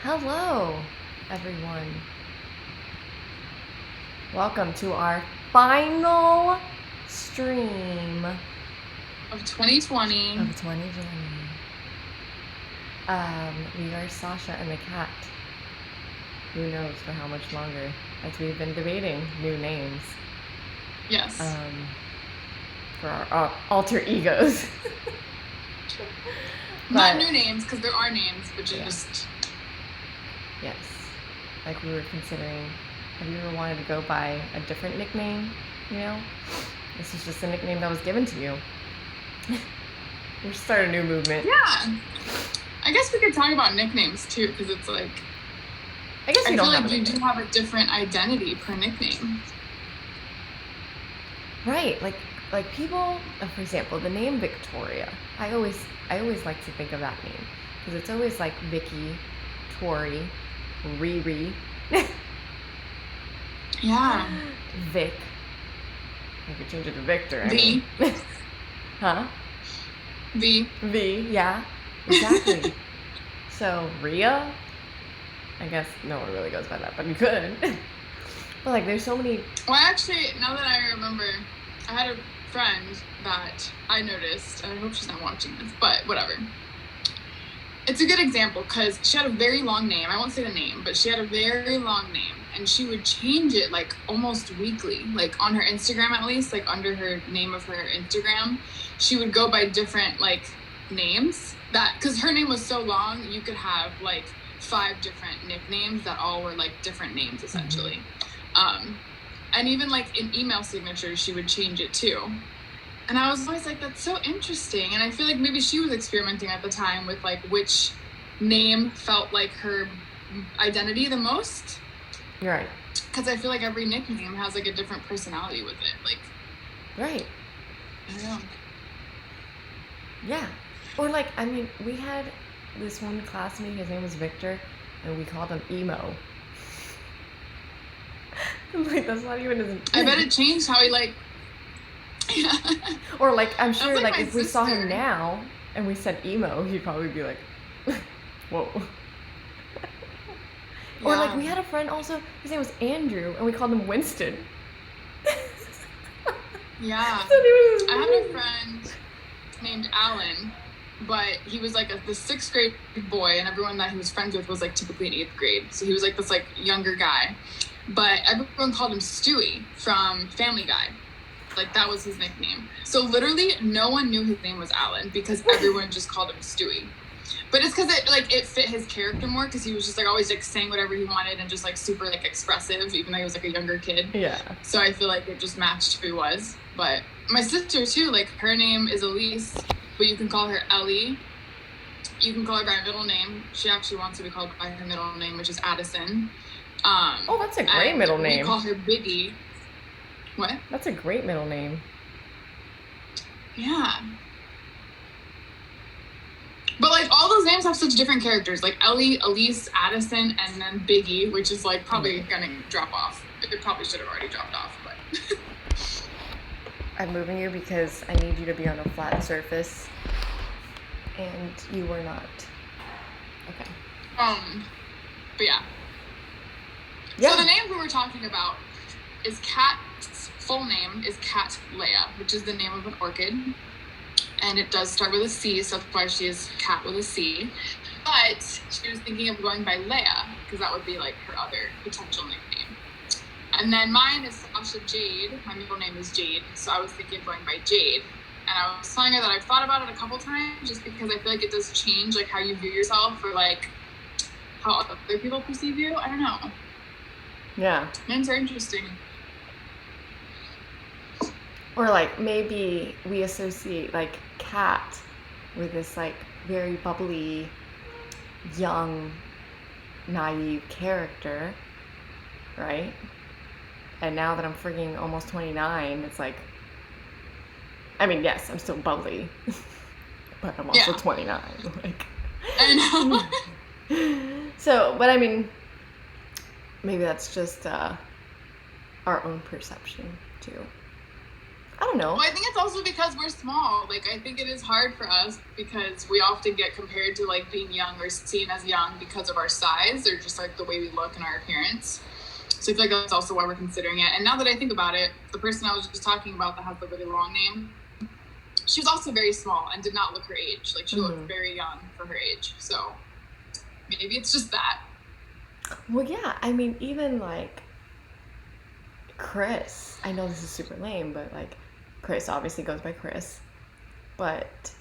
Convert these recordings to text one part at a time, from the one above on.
Hello, everyone. Welcome to our final stream of 2020. of 2020. We are Sasha and the cat. Who knows for how much longer, as we've been debating new names. Yes. For our alter egos. Not new names, because there are names, but just... Yes. Like we were considering, have you ever wanted to go by a different nickname, you know? This is just a nickname that was given to you. We should start a new movement. Yeah. I guess we could talk about nicknames, too, because it's like... I guess you don't have a nickname. You do have a different identity per nickname. Right. Like people, for example, the name Victoria. I always like to think of that name. Because it's always like Vicky, Tori, Riri. Yeah. Vic. I could change it to Victor. V. Huh? V, yeah. Exactly. So, Rhea? I guess no one really goes by that, but you could. But like, there's so many... Well, actually, now that I remember, I had a friend that I noticed, I hope she's not watching this, but whatever. It's a good example because she had a very long name. I won't say the name, but she had a very long name, and she would change it like almost weekly, like on her Instagram at least, like under her name of her Instagram, she would go by different like names. That because her name was so long, you could have like 5 different nicknames that all were like different names essentially. And even like in email signatures, she would change it too. And I was always like, that's so interesting. And I feel like maybe she was experimenting at the time with like which name felt like her identity the most. You're right. Because I feel like every nickname has like a different personality with it. Like, right. I don't know. Yeah. Or like, I mean, we had this one classmate, his name was Victor, and we called him Emo. Like, that's not even his name. I bet it changed how he like... Yeah. Or like, I'm sure like if sister. we saw him now and we said emo, he'd probably be like, whoa. Yeah. Or like we had a friend also, his name was Andrew, and we called him Winston. Yeah. I had a friend named Alan, but he was like the 6th grade boy, and everyone that he was friends with was like typically in 8th grade. So he was like this like younger guy, but everyone called him Stewie from Family Guy. Like, that was his nickname. So, literally, no one knew his name was Alan because everyone just called him Stewie. But it's because it fit his character more because he was just, like, always, like, saying whatever he wanted and just, like, super, like, expressive, even though he was, like, a younger kid. Yeah. So, I feel like it just matched who he was. But my sister, too, like, her name is Elise, but you can call her Ellie. You can call her by her middle name. She actually wants to be called by her middle name, which is Addison. Oh, that's a great middle name. We call her Biggie. What? That's a great middle name. Yeah. But, like, all those names have such different characters. Like, Ellie, Elise, Addison, and then Biggie, which is, like, probably going to drop off. It probably should have already dropped off, but... I'm moving you because I need you to be on a flat surface. And you were not. Okay. But yeah. So the name we were talking about is Kat's full name is Kat Leia, which is the name of an orchid, and it does start with a C, so that's why she is Kat with a C. But she was thinking of going by Leia because that would be like her other potential nickname. And then mine is Sasha Jade. My middle name is Jade, so I was thinking of going by Jade. And I was telling her that I've thought about it a couple times just because I feel like it does change like how you view yourself or like how other people perceive you. I don't know. Yeah. Names are interesting. Or like maybe we associate like Kat with this like very bubbly, young, naive character, right? And now that I'm freaking almost 29, it's like, I mean, yes, I'm still bubbly, but I'm also 29. Like, I know. So, but I mean, maybe that's just our own perception too. don't know. Well, I think it's also because we're small. Like, I think it is hard for us because we often get compared to, like, being young or seen as young because of our size or just, like, the way we look and our appearance. So I feel like that's also why we're considering it. And now that I think about it, the person I was just talking about that has the really long name, she was also very small and did not look her age. Like, she looked very young for her age. So maybe it's just that. Well, yeah. I mean, even like Chris. I know this is super lame, but like Chris obviously goes by Chris, but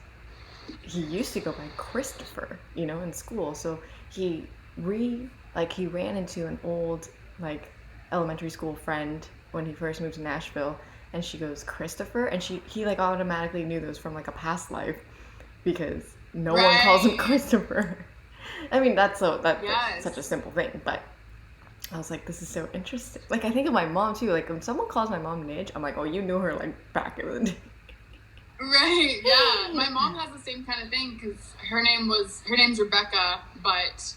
he used to go by Christopher, in school. So he he ran into an old like elementary school friend when he first moved to Nashville, and she goes Christopher, and he like automatically knew those from like a past life because no one calls him Christopher. I mean that's such a simple thing, but I was like, this is so interesting. Like I think of my mom too. Like when someone calls my mom Nidge, I'm like, oh, you knew her like back in the day. Right, yeah. My mom has the same kind of thing because her name's Rebecca, but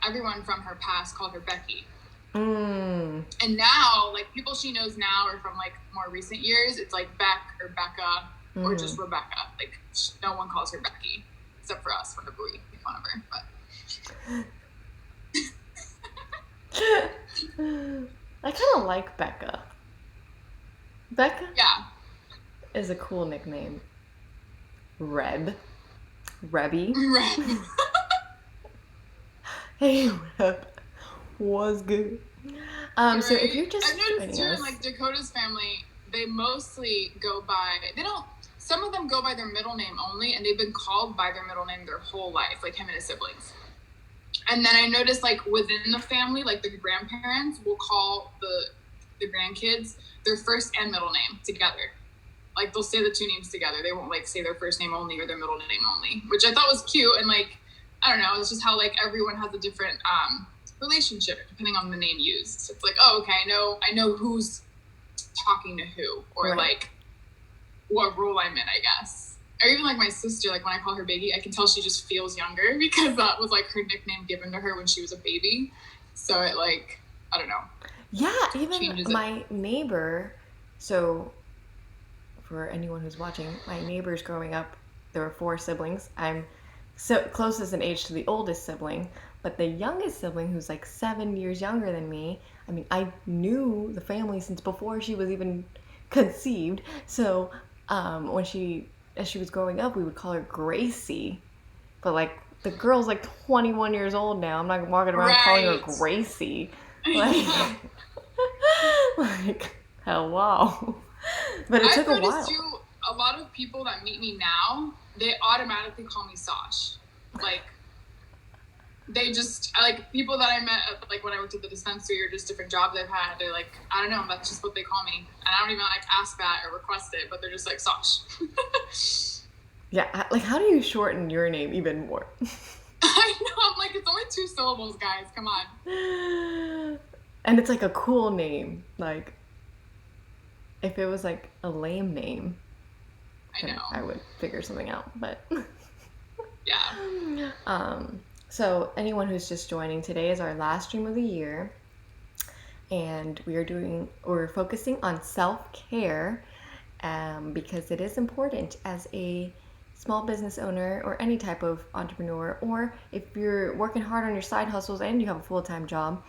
everyone from her past called her Becky. And now, like, people she knows now or from, like, more recent years, it's, like, Beck or Becca or just Rebecca. Like, no one calls her Becky except for us whenever we make fun of her, but... I kind of like Becca. Becca? Yeah. Is a cool nickname. Rebby. Reb. Hey, Reb. Was good. Right. So if you're just I've noticed too, in like Dakota's family, they mostly go by. Some of them go by their middle name only, and they've been called by their middle name their whole life, like him and his siblings. And then I noticed, like within the family, like the grandparents will call the grandkids their first and middle name together. Like they'll say the two names together. They won't like say their first name only or their middle name only, which I thought was cute. And like, I don't know, it's just how like everyone has a different relationship depending on the name used. So it's like, oh, okay, I know who's talking to who, or like what role I'm in, I guess. Or even like my sister, like when I call her Biggie, I can tell she just feels younger because that was like her nickname given to her when she was a baby. So it like, I don't know. Yeah, even my neighbor, so for anyone who's watching, my neighbors growing up, there were 4 siblings. I'm so closest in age to the oldest sibling, but the youngest sibling, who's like 7 years younger than me, I mean, I knew the family since before she was even conceived. So as she was growing up, we would call her Gracie. But like the girl's like 21 years old now. I'm not walking around calling her Gracie. Like, like hello. But it took a while. Too, a lot of people that meet me now, they automatically call me Sasha. Like, they just, like, people that I met, like, when I worked at the dispensary or just different jobs I've had, they're like, I don't know, that's just what they call me. And I don't even, like, ask that or request it, but they're just like, Sasha. Yeah, like, how do you shorten your name even more? I know, I'm like, it's only 2 syllables, guys, come on. And it's, like, a cool name. Like, if it was, like, a lame name, I would figure something out, but... Yeah. So anyone who's just joining, today is our last stream of the year, and we're focusing on self-care, because it is important as a small business owner or any type of entrepreneur, or if you're working hard on your side hustles and you have a full-time job,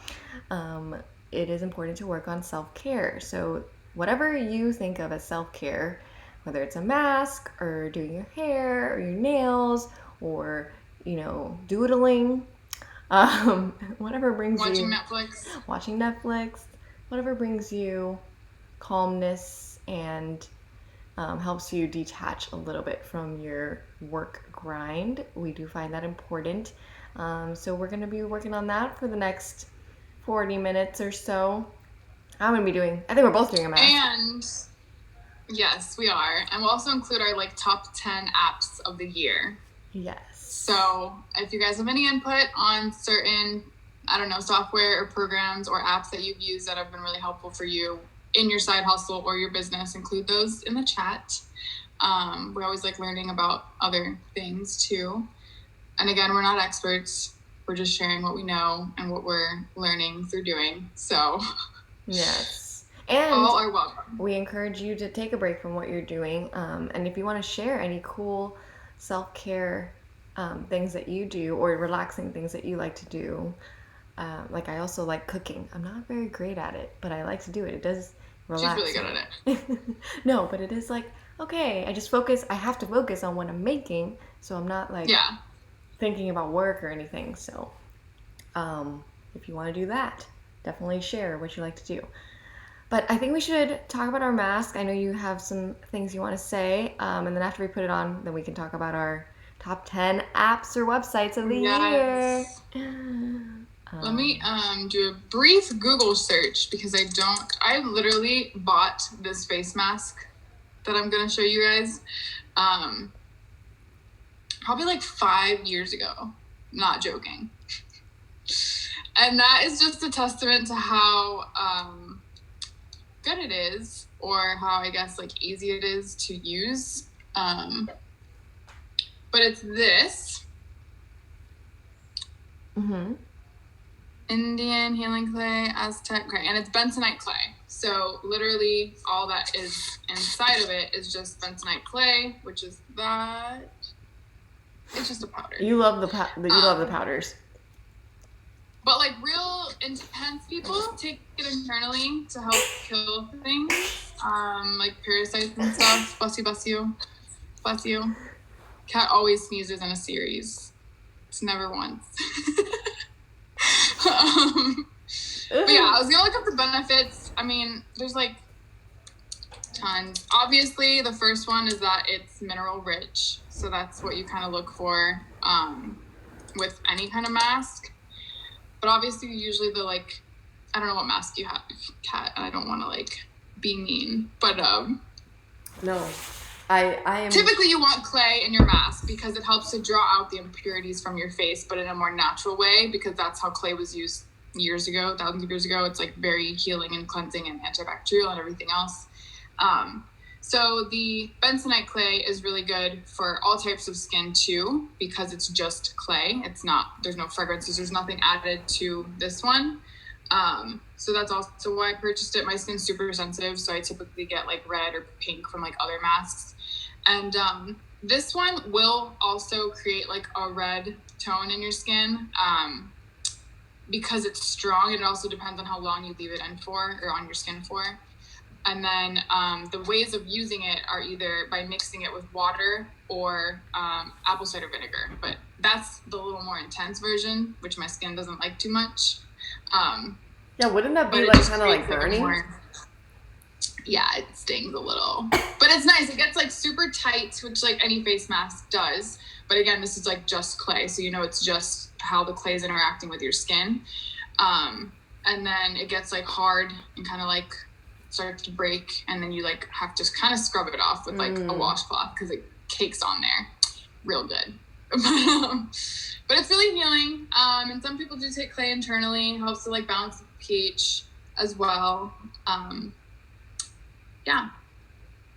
it is important to work on self-care. So whatever you think of as self-care, whether it's a mask or doing your hair or your nails or doodling, whatever brings watching Netflix, whatever brings you calmness and helps you detach a little bit from your work grind. We do find that important. So we're going to be working on that for the next 40 minutes or so. I think we're both doing a mask. And yes, we are. And we'll also include our like top 10 apps of the year. Yes. So if you guys have any input on certain, I don't know, software or programs or apps that you've used that have been really helpful for you in your side hustle or your business, include those in the chat. We always like learning about other things too. And again, we're not experts. We're just sharing what we know and what we're learning through doing. So yes. And All are welcome. we encourage you to take a break from what you're doing. And if you want to share any cool self-care things that you do or relaxing things that you like to do, like I also like cooking. I'm not very great at it, but I like to do it. It does She's relax really good me. at it. No, but it is like, okay, I have to focus on what I'm making, so I'm not like Yeah. thinking about work or anything. So if you want to do that, definitely share what you like to do. But I think we should talk about our mask. I know you have some things you want to say. And then after we put it on, then we can talk about our top 10 apps or websites of the year. Yes. Let me do a brief Google search because I literally bought this face mask that I'm going to show you guys probably like 5 years ago. Not joking. And that is just a testament to how good it is, or how I guess like easy it is to use. But it's this Indian healing clay, Aztec clay, and it's bentonite clay. So literally all that is inside of it is just bentonite clay, which is that. It's just a powder. You love the powders. But like real intense people take it internally to help kill things, like parasites and stuff. Bless you. Cat always sneezes in a series. It's never once. But yeah, I was gonna look up the benefits. I mean, there's like tons. Obviously, the first one is that it's mineral rich, so that's what you kind of look for with any kind of mask. But obviously, usually I don't know what mask you have, Kat, and I don't want to like be mean, but no, I am. Typically, you want clay in your mask because it helps to draw out the impurities from your face, but in a more natural way, because that's how clay was used years ago, thousands of years ago. It's like very healing and cleansing and antibacterial and everything else. So the bentonite clay is really good for all types of skin too, because it's just clay. There's no fragrances, there's nothing added to this one. So that's also why I purchased it. My skin's super sensitive, so I typically get like red or pink from like other masks. And this one will also create like a red tone in your skin because it's strong. It also depends on how long you leave it in for, or on your skin for. And then the ways of using it are either by mixing it with water or apple cider vinegar. But that's the little more intense version, which my skin doesn't like too much. Yeah, wouldn't that be like kind of like burning? Yeah, it stings a little. But it's nice. It gets like super tight, which like any face mask does. But again, this is like just clay. So it's just how the clay is interacting with your skin. And then it gets like hard and kind of like starts to break, and then you like have to kind of scrub it off with like a washcloth because it cakes on there real good. But it's really healing, and some people do take clay internally. It helps to like balance the pH as well. Yeah,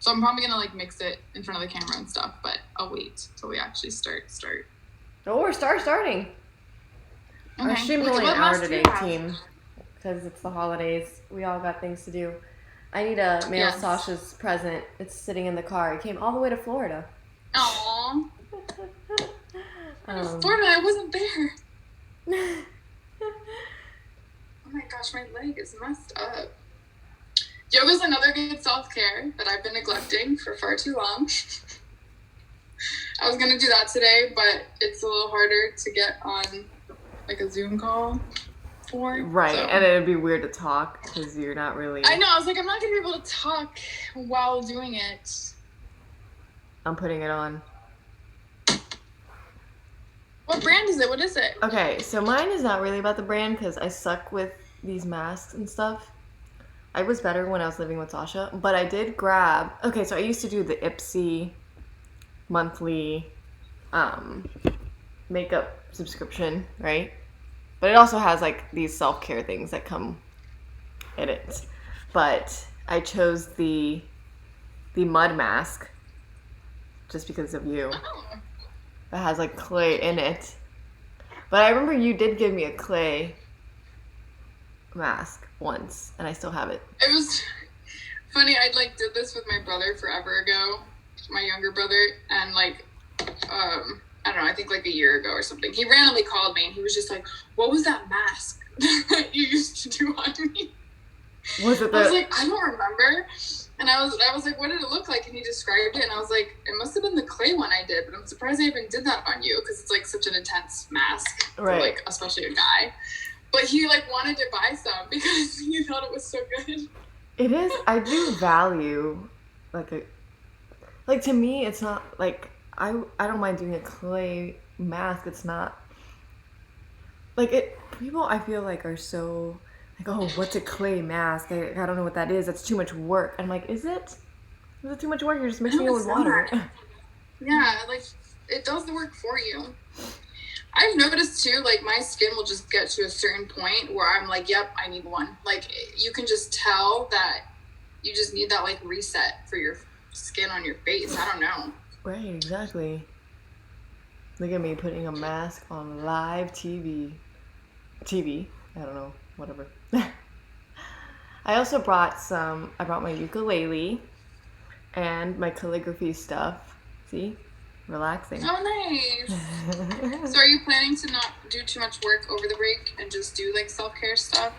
so I'm probably gonna like mix it in front of the camera and stuff, but I'll wait till we actually start. Oh, we're starting. Okay. Our stream's only an hour today, team, because it's the holidays. We all got things to do. I need to mail Sasha's present. It's sitting in the car. It came all the way to Florida. Aww. Florida, I wasn't there. Oh my gosh, my leg is messed up. Yoga's another good self-care that I've been neglecting for far too long. I was going to do that today, but it's a little harder to get on like a Zoom call. Right, so. And it'd be weird to talk because you're not really. I know. I was like, I'm not gonna be able to talk while doing it. I'm putting it on. What brand is it? What is it? Okay, so mine is not really about the brand because I suck with these masks and stuff. I was better when I was living with Sasha, but I did grab. Okay, so I used to do the Ipsy monthly makeup subscription, right? But it also has like these self-care things that come in it. But I chose the mud mask just because of you. Oh. It has like clay in it. But I remember you did give me a clay mask once, and I still have it. It was Funny, I like did this with my brother forever ago, my younger brother, and like, I don't know, I think like a year ago or something. He randomly called me and he was just like, "What was that mask that you used to do on me?" Was it I was the? like, "I don't remember." And I was like, "What did it look like?" And he described it, and I was like, "It must have been the clay one I did, but I'm surprised I even did that on you because it's like such an intense mask, for, Right. like especially a guy." But he like wanted to buy some because he thought it was so good. It is. I do value like a like to me. It's not like I don't mind doing a clay mask. It's not like it. People I feel like are so like, oh, what's a clay mask? I don't know what that is. That's too much work. I'm like, is it? Is it too much work? You're just mixing No, it with it's water. not. Yeah, like it does the work for you. I've noticed too, like my skin will just get to a certain point where I'm like, yep, I need one. Like you can just tell that you just need that like reset for your skin on your face. I don't know. Right, exactly. Look at me putting a mask on live TV. TV. I don't know. Whatever. I also brought some. I brought my ukulele and my calligraphy stuff. See? Relaxing. Oh, nice. So are you planning to not do too much work over the break and just do like self-care stuff?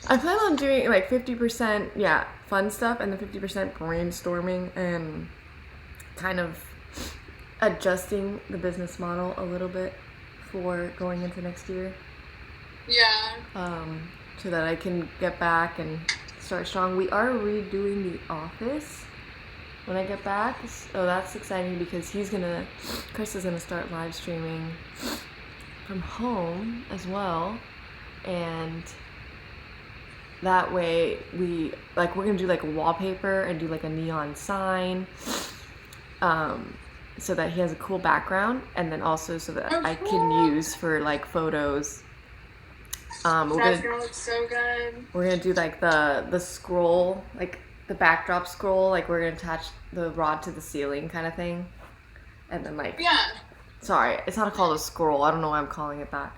I plan on doing like 50%, yeah, fun stuff and then 50% brainstorming and kind of adjusting the business model a little bit for going into next year. Yeah. So that I can get back and start strong. We are redoing the office when I get back. So that's exciting because Chris is gonna start live streaming from home as well. And that way we're gonna do like a wallpaper and do like a neon sign. So that he has a cool background and then also so that I can use for like photos. That's gonna look so good. We're gonna do like the scroll, like the backdrop scroll, like we're gonna attach the rod to the ceiling kind of thing. And then like sorry, it's not called a scroll. I don't know why I'm calling it that.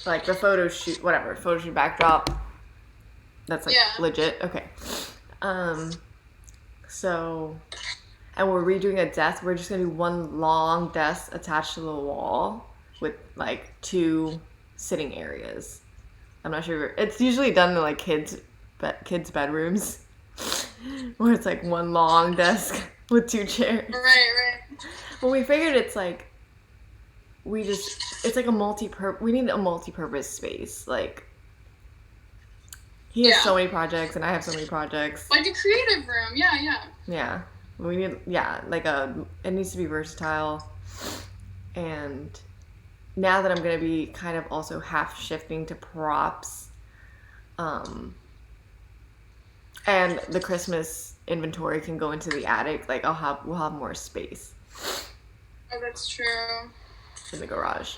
Like the photo shoot backdrop. That's like legit. Okay. So and we're redoing a desk. We're just gonna do one long desk attached to the wall with like 2 sitting areas. I'm not sure. It's usually done in like kids' bedrooms, where it's like one long desk with 2 chairs. Right. Well, we figured it's like it's like we need a multi-purpose space. Like he has so many projects and I have so many projects. Like a creative room. Yeah. Yeah. We need, it needs to be versatile. And now that I'm going to be kind of also half shifting to props, and the Christmas inventory can go into the attic, like we'll have more space. Oh, that's true. In the garage.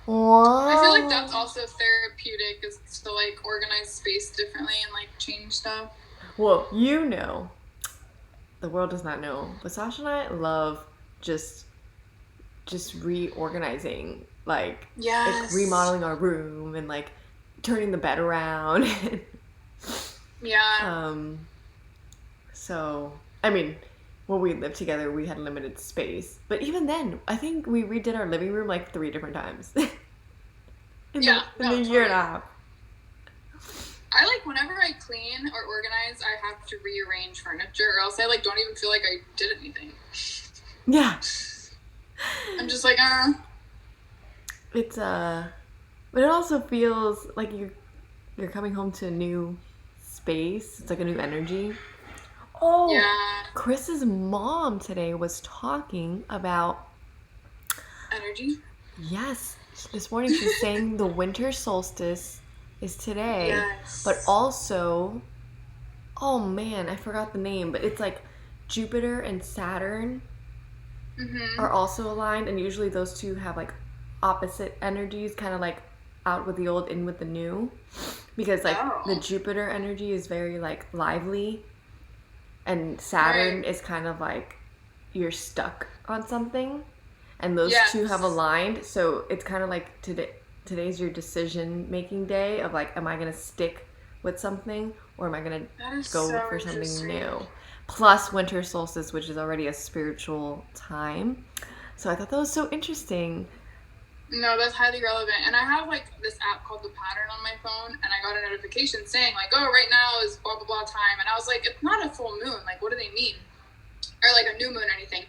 Wow. I feel like that's also therapeutic, is to like organize space differently and like change stuff. Well, the world does not know, but Sasha and I love just reorganizing, like remodeling our room and like turning the bed around. Yeah. So I mean, when we lived together, we had limited space, but even then, I think we redid our living room like 3 different times. in a year and a half. I like whenever I clean or organize, I have to rearrange furniture, or else I like don't even feel like I did anything. Yeah. I'm just like, It's but it also feels like you're coming home to a new space. It's like a new energy. Oh, yeah. Chris's mom today was talking about energy. Yes, this morning she was saying the winter solstice is today, yes. But also, oh man, I forgot the name, but it's like Jupiter and Saturn are also aligned, and usually those two have like opposite energies, kind of like out with the old, in with the new, because like the Jupiter energy is very like lively, and Saturn is kind of like you're stuck on something, and those two have aligned, so it's kind of like today. today's your decision making day of like, am I gonna stick with something or am I gonna That is go so for something interesting. new? Plus winter solstice, which is already a spiritual time. So I thought that was so interesting. No, that's highly relevant. And I have like this app called The Pattern on my phone, and I got a notification saying like, "Oh, right now is blah blah blah time," and I was like, "It's not a full moon. Like, what do they mean?" Or like a new moon or anything.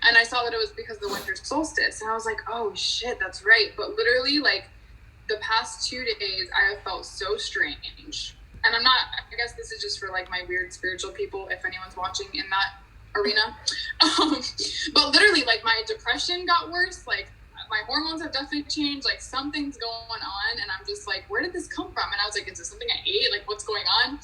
And I saw that it was because of the winter solstice, and I was like, "Oh shit, that's right." But literally, like the past 2 days, I have felt so strange. And I'm not. I guess this is just for like my weird spiritual people, if anyone's watching in that arena. But literally, like my depression got worse. Like my hormones have definitely changed. Like something's going on, and I'm just like, where did this come from? And I was like, is this something I ate? Like, what's going on?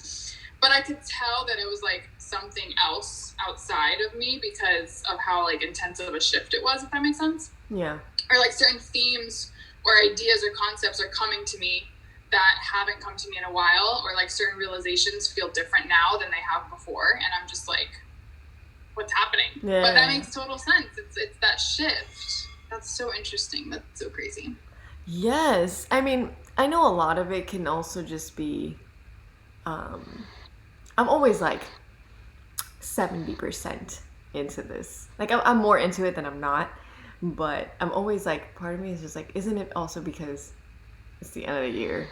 But I could tell that it was like something else outside of me because of how like intense of a shift it was, if that makes sense. Yeah. Or like certain themes or ideas or concepts are coming to me that haven't come to me in a while, or like certain realizations feel different now than they have before, and I'm just like, what's happening? Yeah. But that makes total sense. It's that shift. That's so interesting. That's so crazy. Yes. I mean, I know a lot of it can also just be I'm always like 70% into this. Like I'm more into it than I'm not, but I'm always like, part of me is just like, isn't it also because it's the end of the year?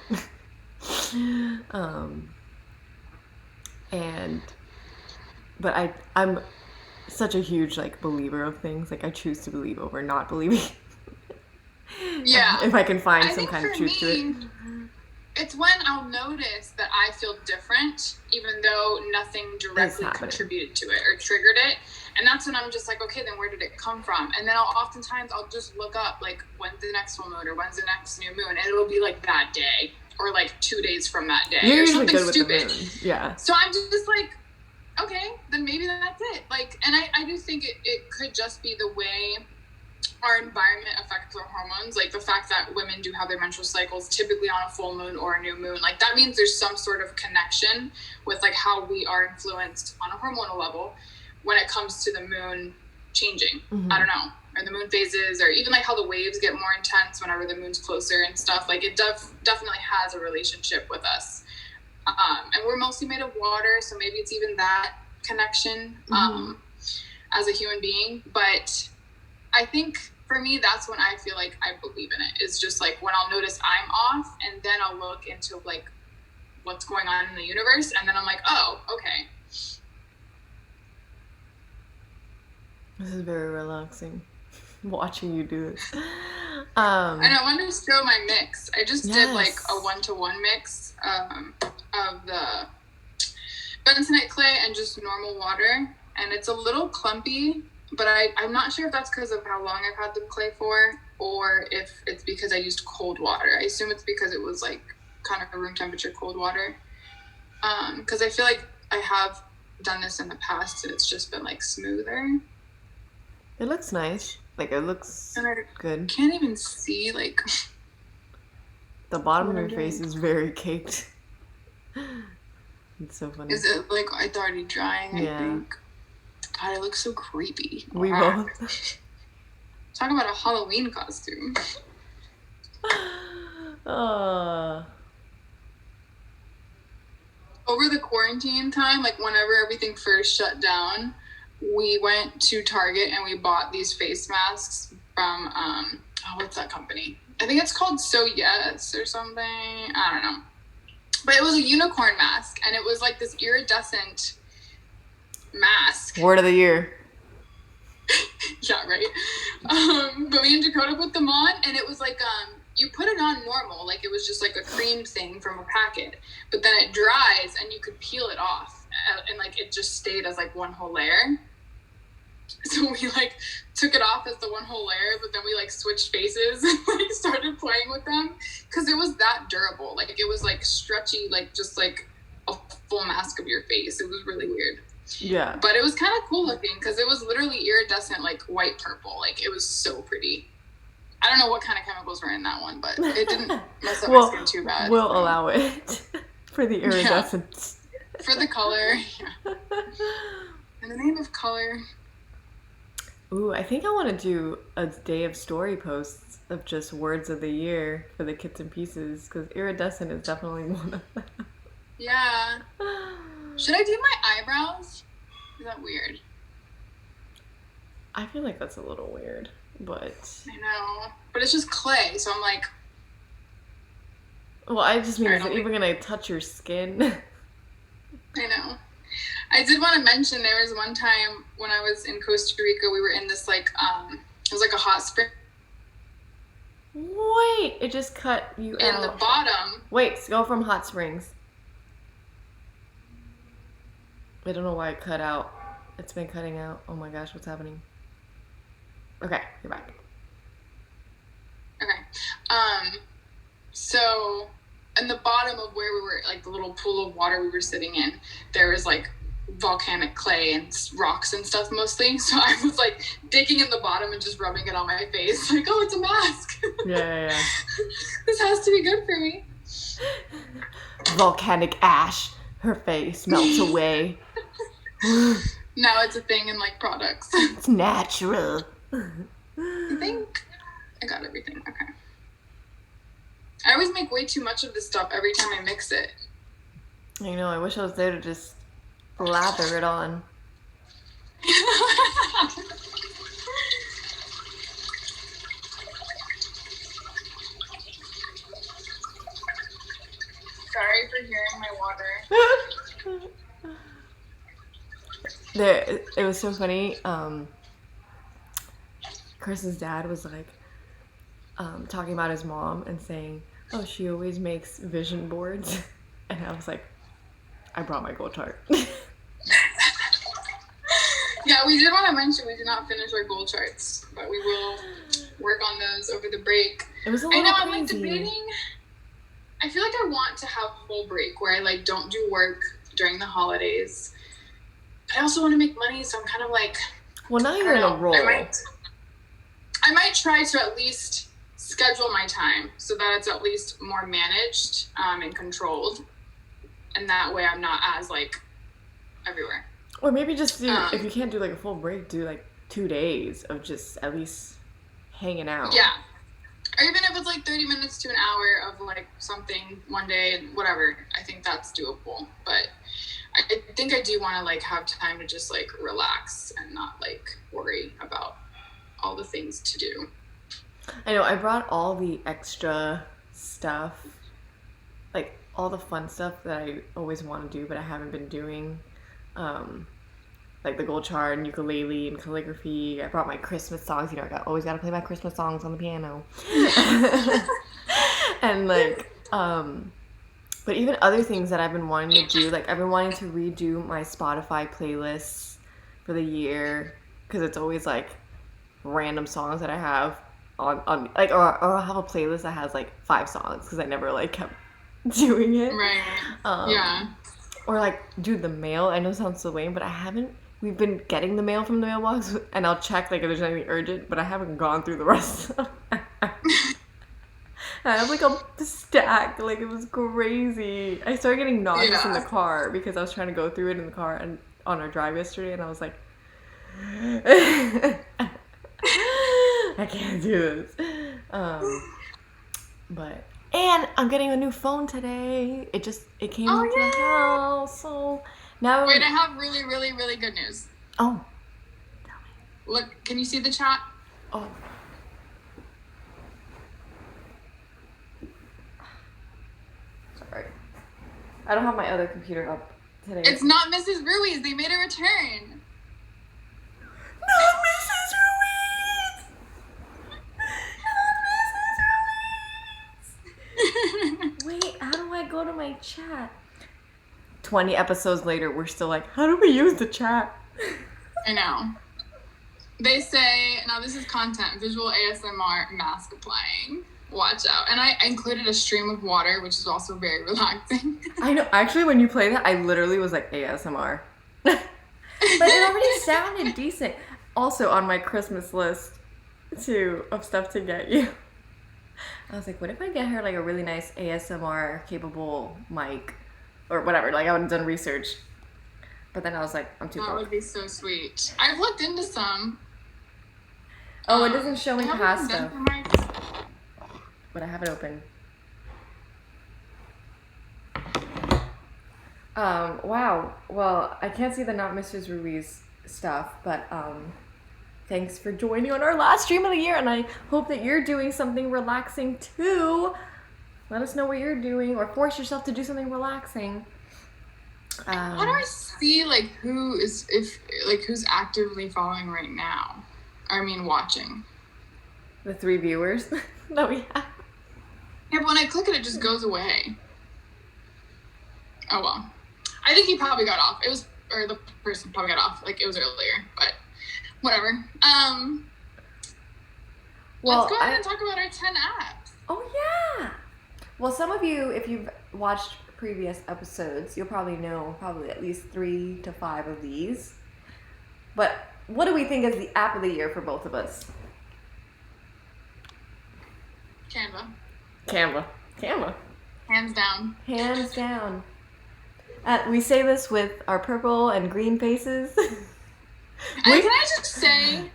And but I'm such a huge like believer of things. Like I choose to believe over not believing. Yeah. If I can find I some think kind of for truth to it. me, it's when I'll notice that I feel different, even though nothing directly contributed to it or triggered it. And that's when I'm just like, okay, then where did it come from? And then I'll just look up like when's the next full moon or when's the next new moon, and it'll be like that day or like 2 days from that day. You're or usually something good with stupid. the moon. Yeah. So I'm just like, okay, then maybe that's it. Like, and I do think it could just be the way our environment affects our hormones. Like the fact that women do have their menstrual cycles typically on a full moon or a new moon, like that means there's some sort of connection with like how we are influenced on a hormonal level when it comes to the moon changing. I don't know, or the moon phases, or even like how the waves get more intense whenever the moon's closer and stuff. Like it definitely has a relationship with us. And we're mostly made of water, so maybe it's even that connection as a human being. But I think for me, that's when I feel like I believe in it. It's just like when I'll notice I'm off, and then I'll look into like what's going on in the universe, and then I'm like, oh, okay. This is very relaxing, watching you do this. And I wanted to show my mix. I just did like a 1-to-1 mix of the bentonite clay and just normal water, and it's a little clumpy. But I'm not sure if that's because of how long I've had the clay for, or if it's because I used cold water. I assume it's because it was like kind of a room temperature cold water. Because I feel like I have done this in the past and it's just been like smoother. It looks nice. Like it looks good. Can't even see like the bottom of your face is very caked. It's so funny. Is it like it's already drying? Yeah. I think. God, it looks so creepy. We both. Talk about a Halloween costume. Over the quarantine time, like whenever everything first shut down, we went to Target and we bought these face masks from what's that company? I think it's called So Yes or something. I don't know. But it was a unicorn mask, and it was like this iridescent mask. Word of the year. Yeah, right. But me and Dakota put them on, and it was like you put it on normal, like it was just like a cream thing from a packet, but then it dries and you could peel it off, and like it just stayed as like one whole layer. So we like took it off as the one whole layer, but then we like switched faces and like started playing with them because it was that durable. Like it was like stretchy, like just like a full mask of your face. It was really weird. Yeah. But it was kind of cool looking because it was literally iridescent, like white purple. Like it was so pretty. I don't know what kind of chemicals were in that one, but it didn't mess up my skin too bad. We'll allow it for the iridescence. Yeah. For the color. Yeah. In the name of color. Ooh, I think I want to do a day of story posts of just words of the year for the Kits and Pieces because iridescent is definitely one of them. Yeah. Should I do my eyebrows? Is that weird? I feel like that's a little weird, but I know. But it's just clay, so I'm like... Well, I just mean, Alright, is it even gonna touch your skin? I know. I did want to mention there was one time when I was in Costa Rica, we were in this like it was like a hot spring. Wait, it just cut you In out. the bottom. Wait, go from hot springs. I don't know why it cut out. It's been cutting out. Oh my gosh, what's happening? Okay, you're back. Okay. So in the bottom of where we were, like the little pool of water we were sitting in, there was like volcanic clay and rocks and stuff mostly. So I was like digging in the bottom and just rubbing it on my face. Like, oh, it's a mask. Yeah. This has to be good for me. Volcanic ash. Her face melts away. Now it's a thing in like products. It's natural. I think I got everything. Okay. I always make way too much of this stuff every time I mix it. I know, I wish I was there to just lather it on. Sorry for hearing my water. It was so funny. Chris's dad was like talking about his mom and saying, "Oh, she always makes vision boards," and I was like, "I brought my gold chart." Yeah, we did want to mention we did not finish our goal charts, but we will work on those over the break. It was a little I know, crazy. I'm like debating. I feel like I want to have a full break where I like don't do work during the holidays. But I also want to make money, so I'm kind of like... Well, now you're in a role. I might try to at least schedule my time so that it's at least more managed and controlled. And that way I'm not as like everywhere. Or maybe just do, if you can't do like a full break, do like 2 days of just at least hanging out. Yeah. Or even if it's like 30 minutes to an hour of like something one day and whatever, I think that's doable. But I think I do want to like have time to just like relax and not like worry about all the things to do. I know, I brought all the extra stuff, like all the fun stuff that I always want to do but I haven't been doing. Like the gold chart and ukulele and calligraphy. I brought my Christmas songs. You know, always got to play my Christmas songs on the piano. And like, but even other things that I've been wanting to do, like I've been wanting to redo my Spotify playlists for the year because it's always like random songs that I have on like, or I'll have a playlist that has like 5 songs because I never like kept doing it. Right. Yeah. Or like do the mail. I know it sounds so lame, but I haven't. We've been getting the mail from the mailbox, and I'll check like if there's anything urgent, but I haven't gone through the rest of them. I have like a stack, like it was crazy. I started getting nauseous in the car because I was trying to go through it in the car and on our drive yesterday, and I was like, I can't do this. But and I'm getting a new phone today. It came to the house, so now. Wait, I have really, really, really good news. Oh. Look, can you see the chat? Oh. Sorry. I don't have my other computer up today. It's not Mrs. Ruiz. They made a return. Not Mrs. Ruiz! Not Mrs. Ruiz! Wait, how do I go to my chat? 20 episodes later, we're still like, how do we use the chat? I know. They say, now this is content, visual ASMR, mask applying. Watch out. And I included a stream of water, which is also very relaxing. I know. Actually, when you play that, I literally was like ASMR. But it already sounded decent. Also on my Christmas list, too, of stuff to get you. I was like, what if I get her like a really nice ASMR capable mic? Or whatever. Like, I would have done research. But then I was like, I'm too broke. That would be so sweet. I've looked into some. Oh, it doesn't show I me haven't past even done stuff, for my. but I have it open. Wow. Well, I can't see the Not Mrs. Ruiz stuff, but thanks for joining on our last stream of the year, and I hope that you're doing something relaxing too. Let us know what you're doing, or force yourself to do something relaxing. How do I see like who's actively following right now? I mean, watching. The 3 viewers that we have. Yeah, but when I click it, it just goes away. Oh well. I think he probably got off. Or the person probably got off. Like it was earlier, but whatever. Let's go ahead and talk about our 10 apps. Oh yeah. Well, some of you, if you've watched previous episodes, you'll probably know at least 3 to 5 of these. But what do we think is the app of the year for both of us? Canva. Hands down. Hands down. We say this with our purple and green faces. And can I just say,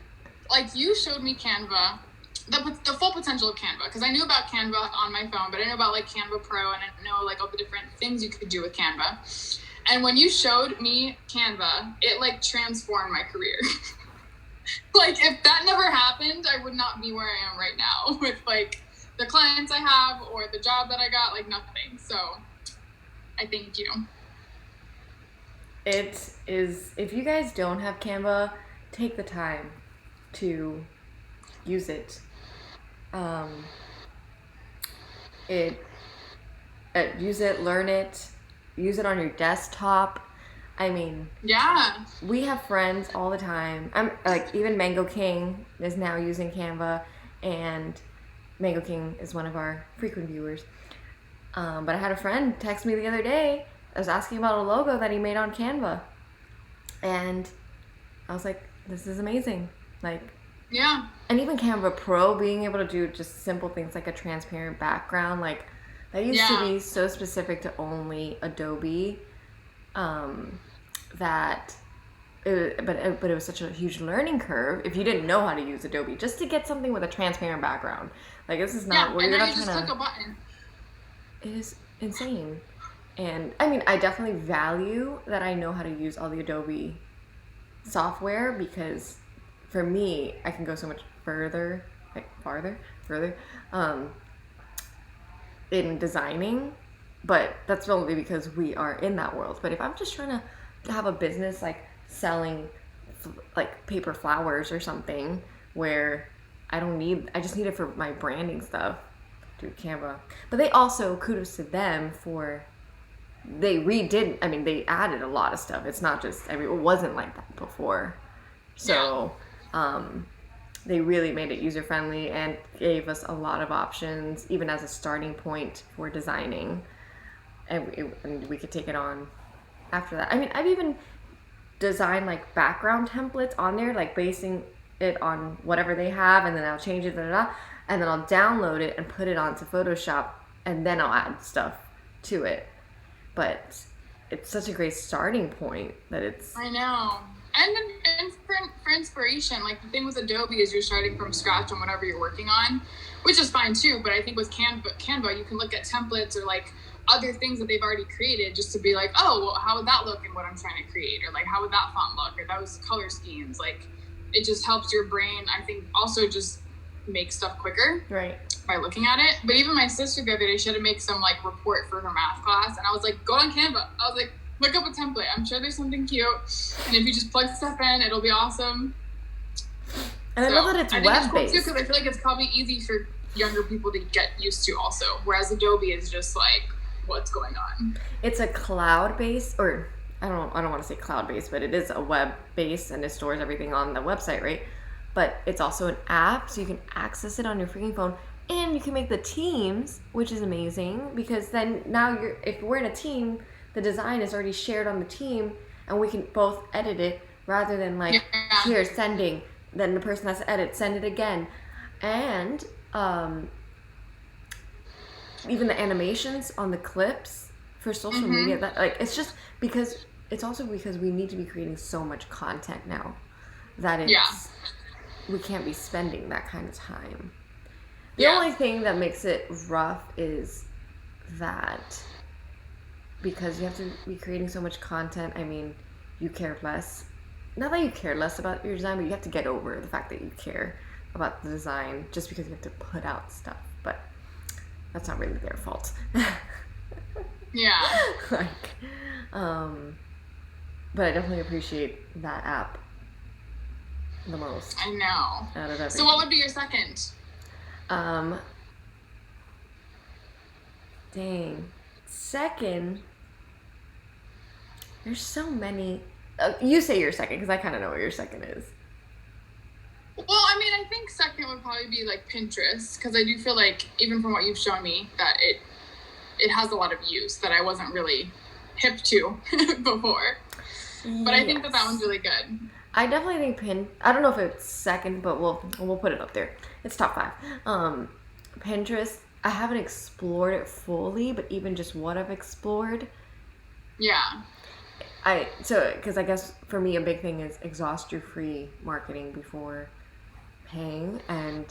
like, you showed me Canva, the full potential of Canva, because I knew about Canva on my phone, but I didn't know about, like, Canva Pro, and I didn't know, like, all the different things you could do with Canva. And when you showed me Canva, it, like, transformed my career. Like, if that never happened, I would not be where I am right now with, like, the clients I have or the job that I got, like, nothing. So, I thank you. It is, if you guys don't have Canva, take the time to use it. Use it, learn it, use it on your desktop. I mean, yeah, we have friends all the time. I'm like, even Mango King is now using Canva, and Mango King is one of our frequent viewers. But I had a friend text me the other day. I was asking about a logo that he made on Canva, and I was like, this is amazing. Like, yeah. And even Canva Pro, being able to do just simple things like a transparent background, like that used to be so specific to only Adobe, but it was such a huge learning curve if you didn't know how to use Adobe, just to get something with a transparent background. Like, this is not where you're not trying to. Click a button. It is insane. And I mean, I definitely value that I know how to use all the Adobe software, because for me, I can go so much further in designing, but that's only because we are in that world. But if I'm just trying to have a business like selling like paper flowers or something, where I just need it for my branding stuff, do Canva. But they also, kudos to them for, they added a lot of stuff. It's not just, it wasn't like that before. So they really made it user friendly and gave us a lot of options, even as a starting point for designing. And we could take it on after that. I mean, I've even designed like background templates on there, like basing it on whatever they have, and then I'll change it, and then I'll download it and put it onto Photoshop, and then I'll add stuff to it. But it's such a great starting point that it's... I know. And for inspiration, like the thing with Adobe is you're starting from scratch on whatever you're working on, which is fine too. But I think with Canva, you can look at templates or like other things that they've already created, just to be like, oh, well, how would that look in what I'm trying to create? Or like, how would that font look? Or those color schemes. Like, it just helps your brain, I think, also just make stuff quicker. Right. By looking at it. But even my sister the other day, she had to make some like report for her math class, and I was like, go on Canva. I was like, look up a template. I'm sure there's something cute, and if you just plug stuff in, it'll be awesome. And I love that it's web-based. Cool too, because I feel like it's probably easy for younger people to get used to also, whereas Adobe is just like, what's going on? It's a cloud-based, or I don't want to say cloud-based, but it is a web-based, and it stores everything on the website, right? But it's also an app, so you can access it on your freaking phone. And you can make the teams, which is amazing, because then now if we're in a team, the design is already shared on the team, and we can both edit it rather than like, here, sending, then the person has to edit, send it again. And even the animations on the clips for social media, that like, it's just because we need to be creating so much content now that it's we can't be spending that kind of time. The Yeah. only thing that makes it rough is that because you have to be creating so much content, I mean, you care less. Not that you care less about your design, but you have to get over the fact that you care about the design just because you have to put out stuff. But that's not really their fault. Yeah. Like, but I definitely appreciate that app the most I know. out of everything. So what would be your second? Dang. Second, there's so many. You say your second because I kind of know what your second is. Well, I mean, I think second would probably be like Pinterest, because I do feel like, even from what you've shown me, that it has a lot of use that I wasn't really hip to before. But I think that one's really good. I definitely think I don't know if it's second, but we'll put it up there. It's top 5. Pinterest, I haven't explored it fully, but even just what I've explored. Yeah. Because I guess for me a big thing is exhaust your free marketing before paying, and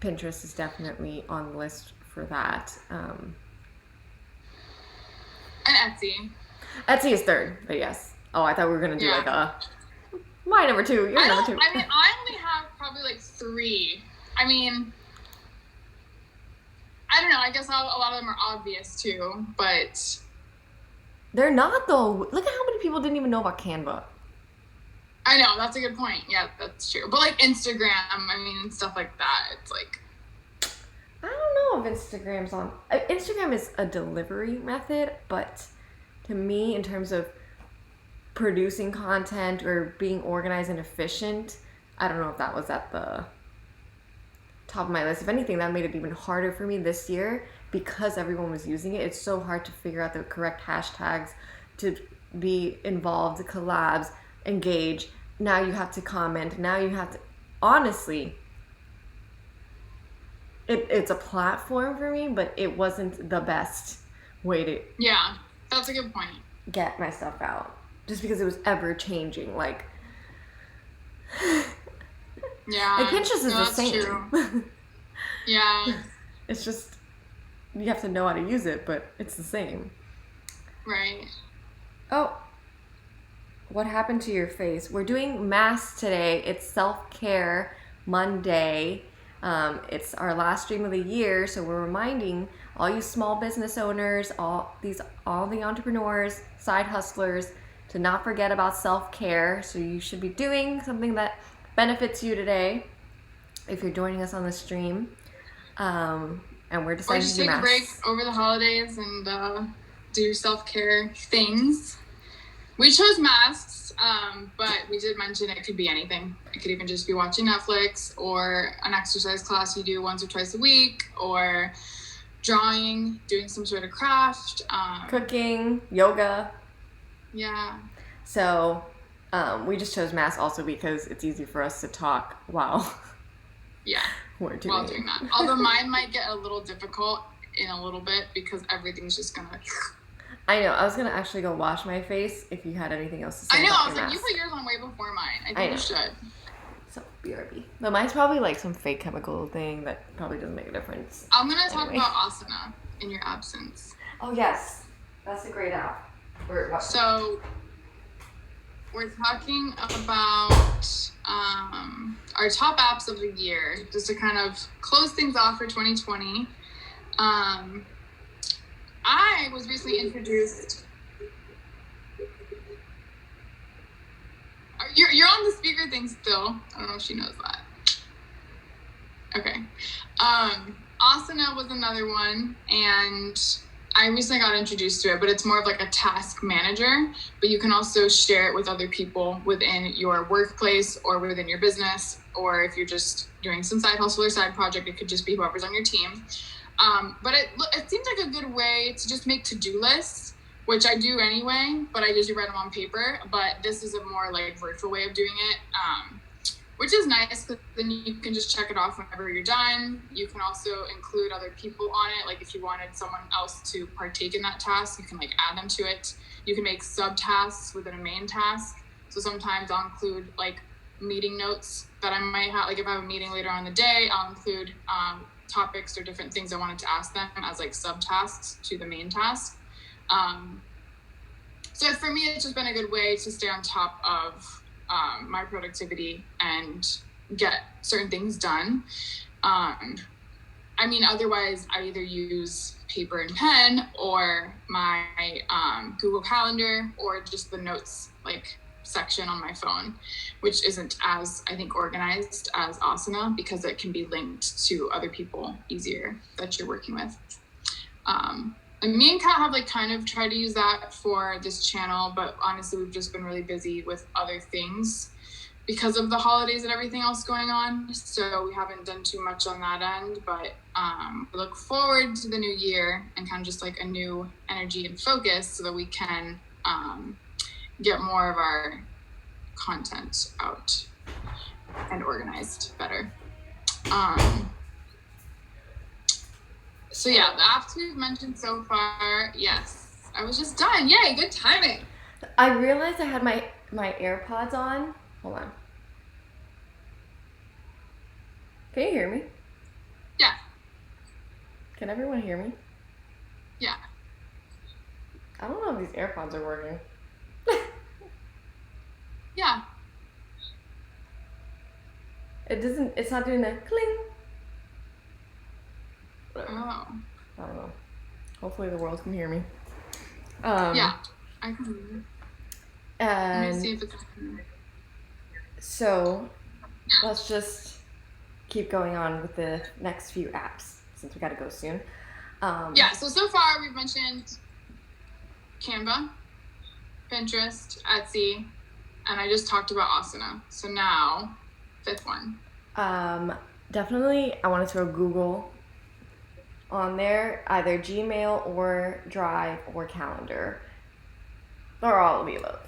Pinterest is definitely on the list for that. And Etsy. Etsy is third, but yes. Oh, I thought we were gonna do like my number 2. Your number 2. I mean, I only have probably like 3. I mean, I don't know. I guess a lot of them are obvious too, but they're not though. Look at how many people didn't even know about Canva. I know, that's a good point. Yeah, that's true. But like Instagram, I mean, stuff like that. It's like, I don't know if Instagram's on. Instagram is a delivery method, but to me, in terms of producing content or being organized and efficient, I don't know if that was at the top of my list. If anything, that made it even harder for me this year because everyone was using it. It's so hard to figure out the correct hashtags to be involved, collabs, engage. Now you have to comment. Now you have to, honestly, it's a platform for me, but it wasn't the best way to that's a good point. Get my stuff out, just because it was ever changing. Like Pinterest is the same. True. Yeah. It's just you have to know how to use it, but it's the same. Right. Oh, what happened to your face? We're doing masks today. It's self-care Monday. It's our last stream of the year, so we're reminding all you small business owners, all the entrepreneurs, side hustlers, to not forget about self-care. So you should be doing something that benefits you today if you're joining us on the stream. And we're deciding to do masks. Or just take a break over the holidays and do self-care things. We chose masks, but we did mention it could be anything. It could even just be watching Netflix, or an exercise class you do once or twice a week, or drawing, doing some sort of craft. Cooking, yoga. Yeah. So we just chose masks also because it's easy for us to talk while we're doing that. Although mine might get a little difficult in a little bit because everything's just gonna... I know. I was going to actually go wash my face if you had anything else to say. I know. About I was your like, mask. you put yours on way before mine. I think you should. So, BRB. But mine's probably like some fake chemical thing that probably doesn't make a difference. I'm going to talk about asana in your absence. Oh, yes. That's a great app. So, we're talking about our top apps of the year, just to kind of close things off for 2020. I was recently introduced. You're on the speaker thing still. I don't know if she knows that. Okay. Asana was another one, and I recently got introduced to it, but it's more of like a task manager, but you can also share it with other people within your workplace or within your business, or if you're just doing some side hustle or side project, it could just be whoever's on your team. But it seems like a good way to just make to-do lists, which I do anyway, but I usually write them on paper. But this is a more like virtual way of doing it, which is nice because then you can just check it off whenever you're done. You can also include other people on it. Like if you wanted someone else to partake in that task, you can like add them to it. You can make subtasks within a main task. So sometimes I'll include like meeting notes that I might have. Like if I have a meeting later on in the day, I'll include topics or different things I wanted to ask them as like subtasks to the main task. So for me, it's just been a good way to stay on top of my productivity and get certain things done. I mean, otherwise, I either use paper and pen or my Google Calendar or just the notes like section on my phone, which isn't as, I think, organized as Asana because it can be linked to other people easier that you're working with. And me and Kat have like kind of tried to use that for this channel, but honestly, we've just been really busy with other things because of the holidays and everything else going on. So we haven't done too much on that end, but we look forward to the new year and kind of just like a new energy and focus so that we can get more of our content out and organized better. So yeah, the apps we've mentioned so far, yes. I was just done. Yay, good timing. I realized I had my AirPods on. Hold on. Can you hear me? Yeah. Can everyone hear me? Yeah. I don't know if these AirPods are working. Yeah. It's not doing the cling. Oh. I don't know. Hopefully the world can hear me. Yeah, I can hear you. Let me see if it's so let's just keep going on with the next few apps since we gotta go soon. So far we've mentioned Canva, Pinterest, Etsy, and I just talked about Asana. So now, fifth one. Definitely I want to throw Google on there, either Gmail or Drive or Calendar, or all of the above.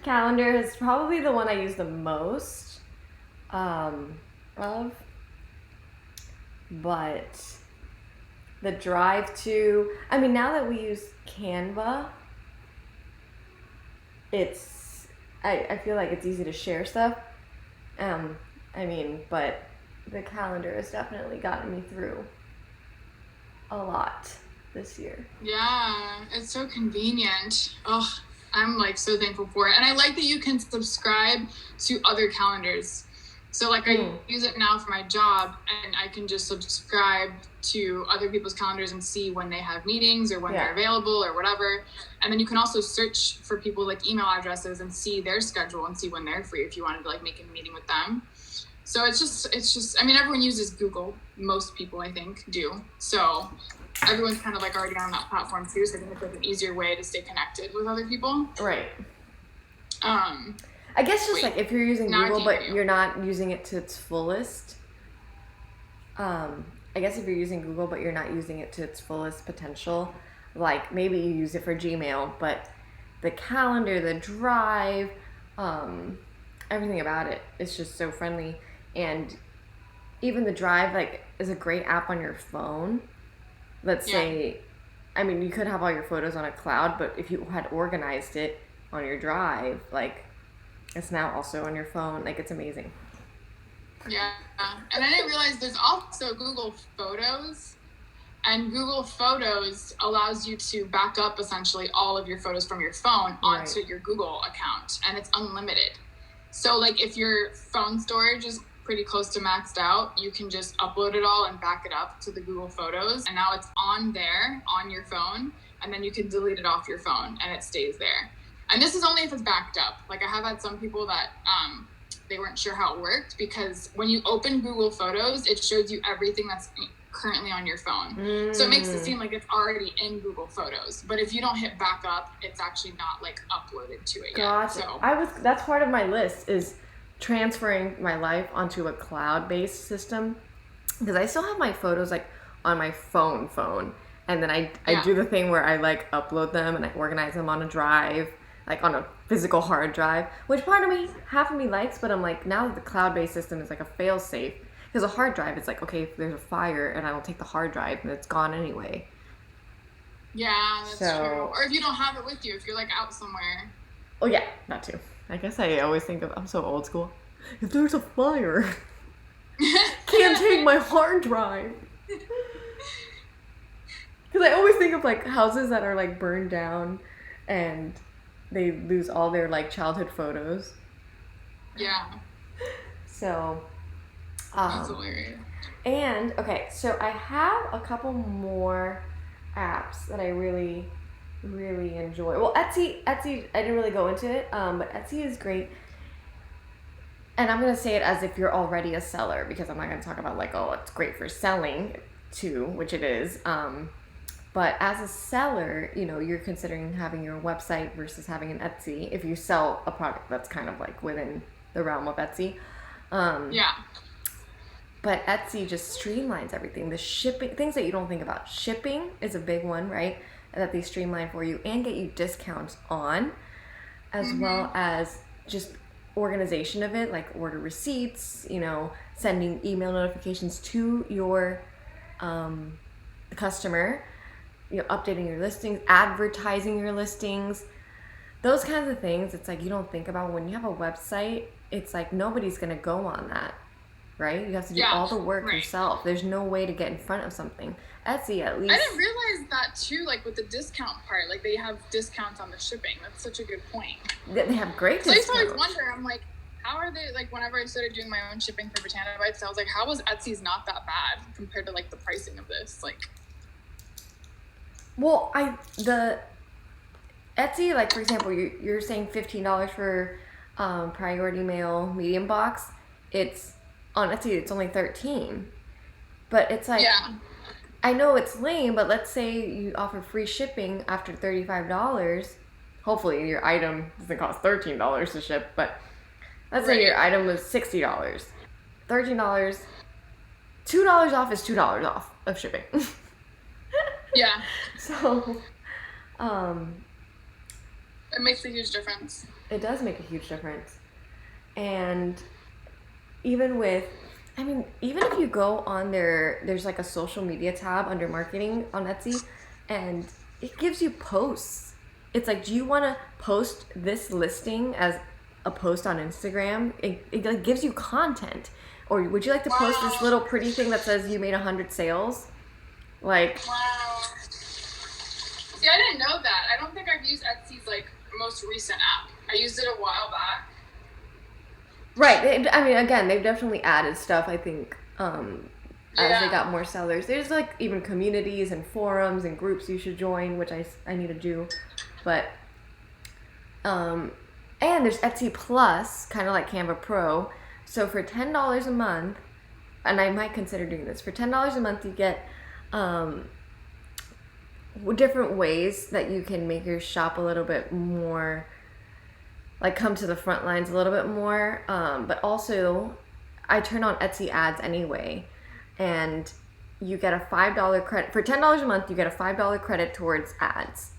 Calendar is probably the one I use the most of, but the Drive too. I mean, now that we use Canva, I feel like it's easy to share stuff. I mean, but the calendar has definitely gotten me through a lot this year. Yeah, it's so convenient. Oh, I'm like so thankful for it. And I like that you can subscribe to other calendars. So like I use it now for my job and I can just subscribe to other people's calendars and see when they have meetings or when they're available or whatever. And then you can also search for people like email addresses and see their schedule and see when they're free if you wanted to like make a meeting with them. So it's just, I mean, everyone uses Google. Most people, I think, do. So everyone's kind of like already on that platform too. So I think it's like an easier way to stay connected with other people. Right. I guess just like if you're using Google, but you're not using it to its fullest. I guess if you're using Google, but you're not using it to its fullest potential, like maybe you use it for Gmail, but the calendar, the Drive, everything about it is just so friendly. And even the Drive, like, is a great app on your phone. Let's say, I mean, you could have all your photos on a cloud, but if you had organized it on your Drive, like, it's now also on your phone. Like, it's amazing. Yeah. And I didn't realize there's also Google Photos. And Google Photos allows you to back up essentially all of your photos from your phone onto your Google account. And it's unlimited. So, like, if your phone storage is pretty close to maxed out, you can just upload it all and back it up to the Google Photos. And now it's on there on your phone. And then you can delete it off your phone and it stays there. And this is only if it's backed up. Like, I have had some people that they weren't sure how it worked because when you open Google Photos, it shows you everything that's currently on your phone. So it makes it seem like it's already in Google Photos. But if you don't hit back up, it's actually not like uploaded to it yet. So that's part of my list is transferring my life onto a cloud-based system because I still have my photos like on my phone, and then I do the thing where I like upload them and I organize them on a drive, like on a physical hard drive, which half of me likes, but I'm like, now that the cloud-based system is like a fail-safe, because a hard drive, it's like, okay, if there's a fire and I don't take the hard drive, then it's gone anyway. Yeah, that's true. Or if you don't have it with you, if you're like out somewhere. Oh yeah, that too. I guess I always think of, I'm so old school. If there's a fire, can't take my hard drive. Because I always think of like houses that are like burned down and they lose all their like childhood photos. Yeah. So, That's hilarious. And okay, so I have a couple more apps that I really, really enjoy. Well, Etsy, I didn't really go into it, but Etsy is great. And I'm gonna say it as if you're already a seller because I'm not gonna talk about like, oh, it's great for selling too, which it is. But as a seller, you know, you're considering having your website versus having an Etsy if you sell a product that's kind of like within the realm of Etsy. Yeah. But Etsy just streamlines everything. The shipping, things that you don't think about. Shipping is a big one, right? That they streamline for you and get you discounts on, as well as just organization of it, like order receipts, you know, sending email notifications to your customer, you know, updating your listings, advertising your listings, those kinds of things. It's like you don't think about when you have a website. It's like nobody's gonna go on that, right? You have to do all the work yourself. There's no way to get in front of something. Etsy, at least. I didn't realize that too, like with the discount part, like they have discounts on the shipping. That's such a good point. They have great discounts. So I used to always wonder, I'm like, how are they, like whenever I started doing my own shipping for Botana Bites, I was like, how was Etsy's not that bad compared to like the pricing of this? Like, well, the Etsy, like for example, you're saying $15 for priority mail medium box. It's on Etsy, it's only $13. But it's like, I know it's lame, but let's say you offer free shipping after $35. Hopefully your item doesn't cost $13 to ship, but let's say your item was $60. $13, $2 off is $2 off of shipping. Yeah. So, it makes a huge difference. It does make a huge difference. And even with, I mean, even if you go on there's like a social media tab under marketing on Etsy, and it gives you posts. It's like, do you want to post this listing as a post on Instagram? It like gives you content. Or would you like to post this little pretty thing that says you made 100 sales? Like, wow. See, I didn't know that. I don't think I've used Etsy's like most recent app. I used it a while back. Right. I mean, again, they've definitely added stuff, I think, as they got more sellers. There's like even communities and forums and groups you should join, which I need to do. But, and there's Etsy Plus, kind of like Canva Pro. So for $10 a month, and I might consider doing this, for $10 a month you get different ways that you can make your shop a little bit more, like come to the front lines a little bit more. But also, I turn on Etsy ads anyway, and you get a $5 credit. For $10 a month, you get a $5 credit towards ads.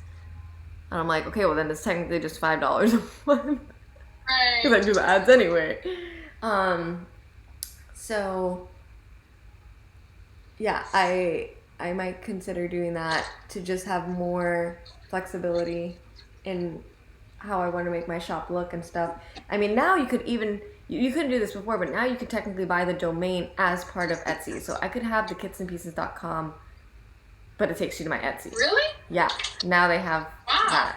And I'm like, okay, well then it's technically just $5 a month. Right. Because I do the ads anyway. So, yeah, I might consider doing that to just have more flexibility in how I want to make my shop look and stuff. I mean, now you could even, you couldn't do this before, but now you could technically buy the domain as part of Etsy. So I could have the kitsandpieces.com, but it takes you to my Etsy. Really? Yeah. Now they have that.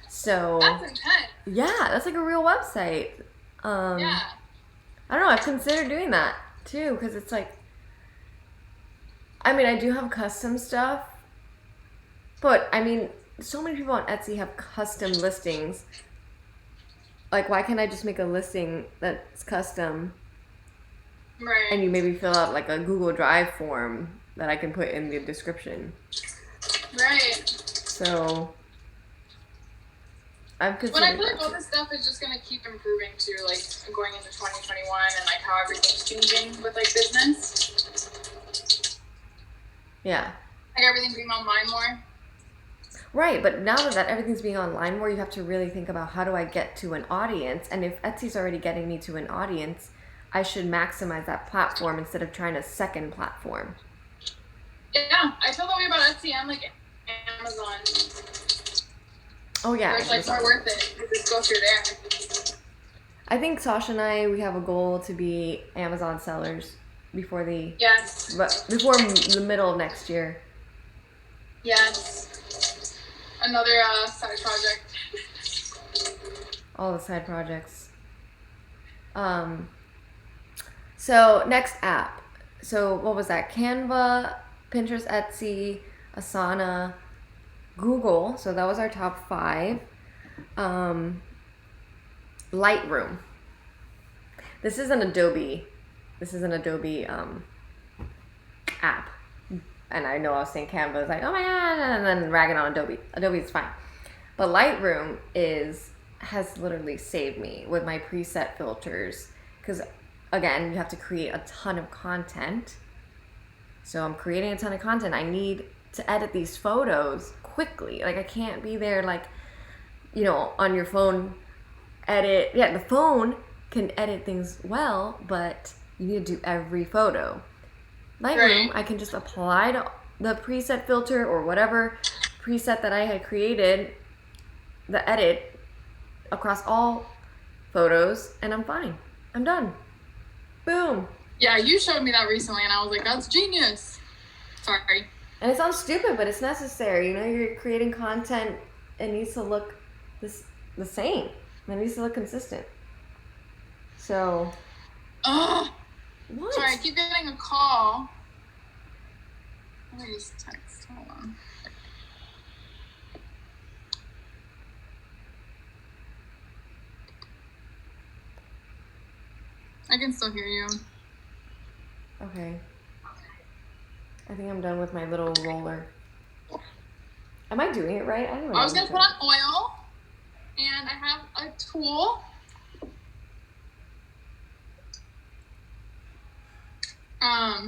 So that's intense. Yeah, that's like a real website. Yeah. I don't know. I've considered doing that too, because it's like, I mean, I do have custom stuff, but I mean, so many people on Etsy have custom listings. Like, why can't I just make a listing that's custom? Right. And you maybe fill out like a Google Drive form that I can put in the description. Right. So I've considered. But I feel like all this stuff is just gonna keep improving too, like going into 2021 and like how everything's changing with like business. Yeah. Like everything being online more. Right, but now that everything's being online more, you have to really think about how do I get to an audience, and if Etsy's already getting me to an audience, I should maximize that platform instead of trying a second platform. Yeah, I feel that way about Etsy and like Amazon. Oh yeah. Where it's like more worth it to just go through there. I think Sasha and we have a goal to be Amazon sellers before the Yes. before the middle of next year. Yes. Another side project. All the side projects. So next app. So what was that? Canva, Pinterest, Etsy, Asana, Google. So that was our top 5. Lightroom. This is an Adobe. App. And I know I was saying Canva is like, oh my god, and then ragging on Adobe. Adobe is fine. But Lightroom has literally saved me with my preset filters. Because again, you have to create a ton of content. So I'm creating a ton of content. I need to edit these photos quickly. Like I can't be there like, on your phone, edit. Yeah, the phone can edit things well, but you need to do every photo. Lightroom, I can just apply to the preset filter or whatever preset that I had created, the edit across all photos, and I'm fine. I'm done. Boom. Yeah, you showed me that recently, and I was like, that's genius. Sorry. And it sounds stupid, but it's necessary. You're creating content. It needs to look the same. It needs to look consistent. So. What? Sorry, I keep getting a call. Let me just text. Hold on. I can still hear you. Okay. I think I'm done with my little roller. Am I doing it right? I was going to put on oil, and I have a tool.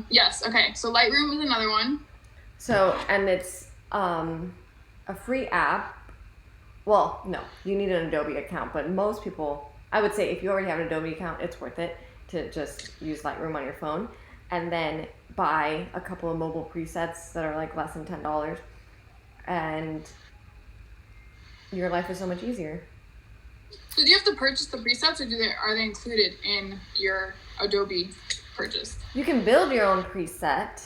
Yes, okay. So Lightroom is another one. So, and it's a free app. Well, no, you need an Adobe account, but most people, I would say if you already have an Adobe account, it's worth it to just use Lightroom on your phone and then buy a couple of mobile presets that are like less than $10, and your life is so much easier. So do you have to purchase the presets, or are they included in your Adobe purchase? You can build your own preset,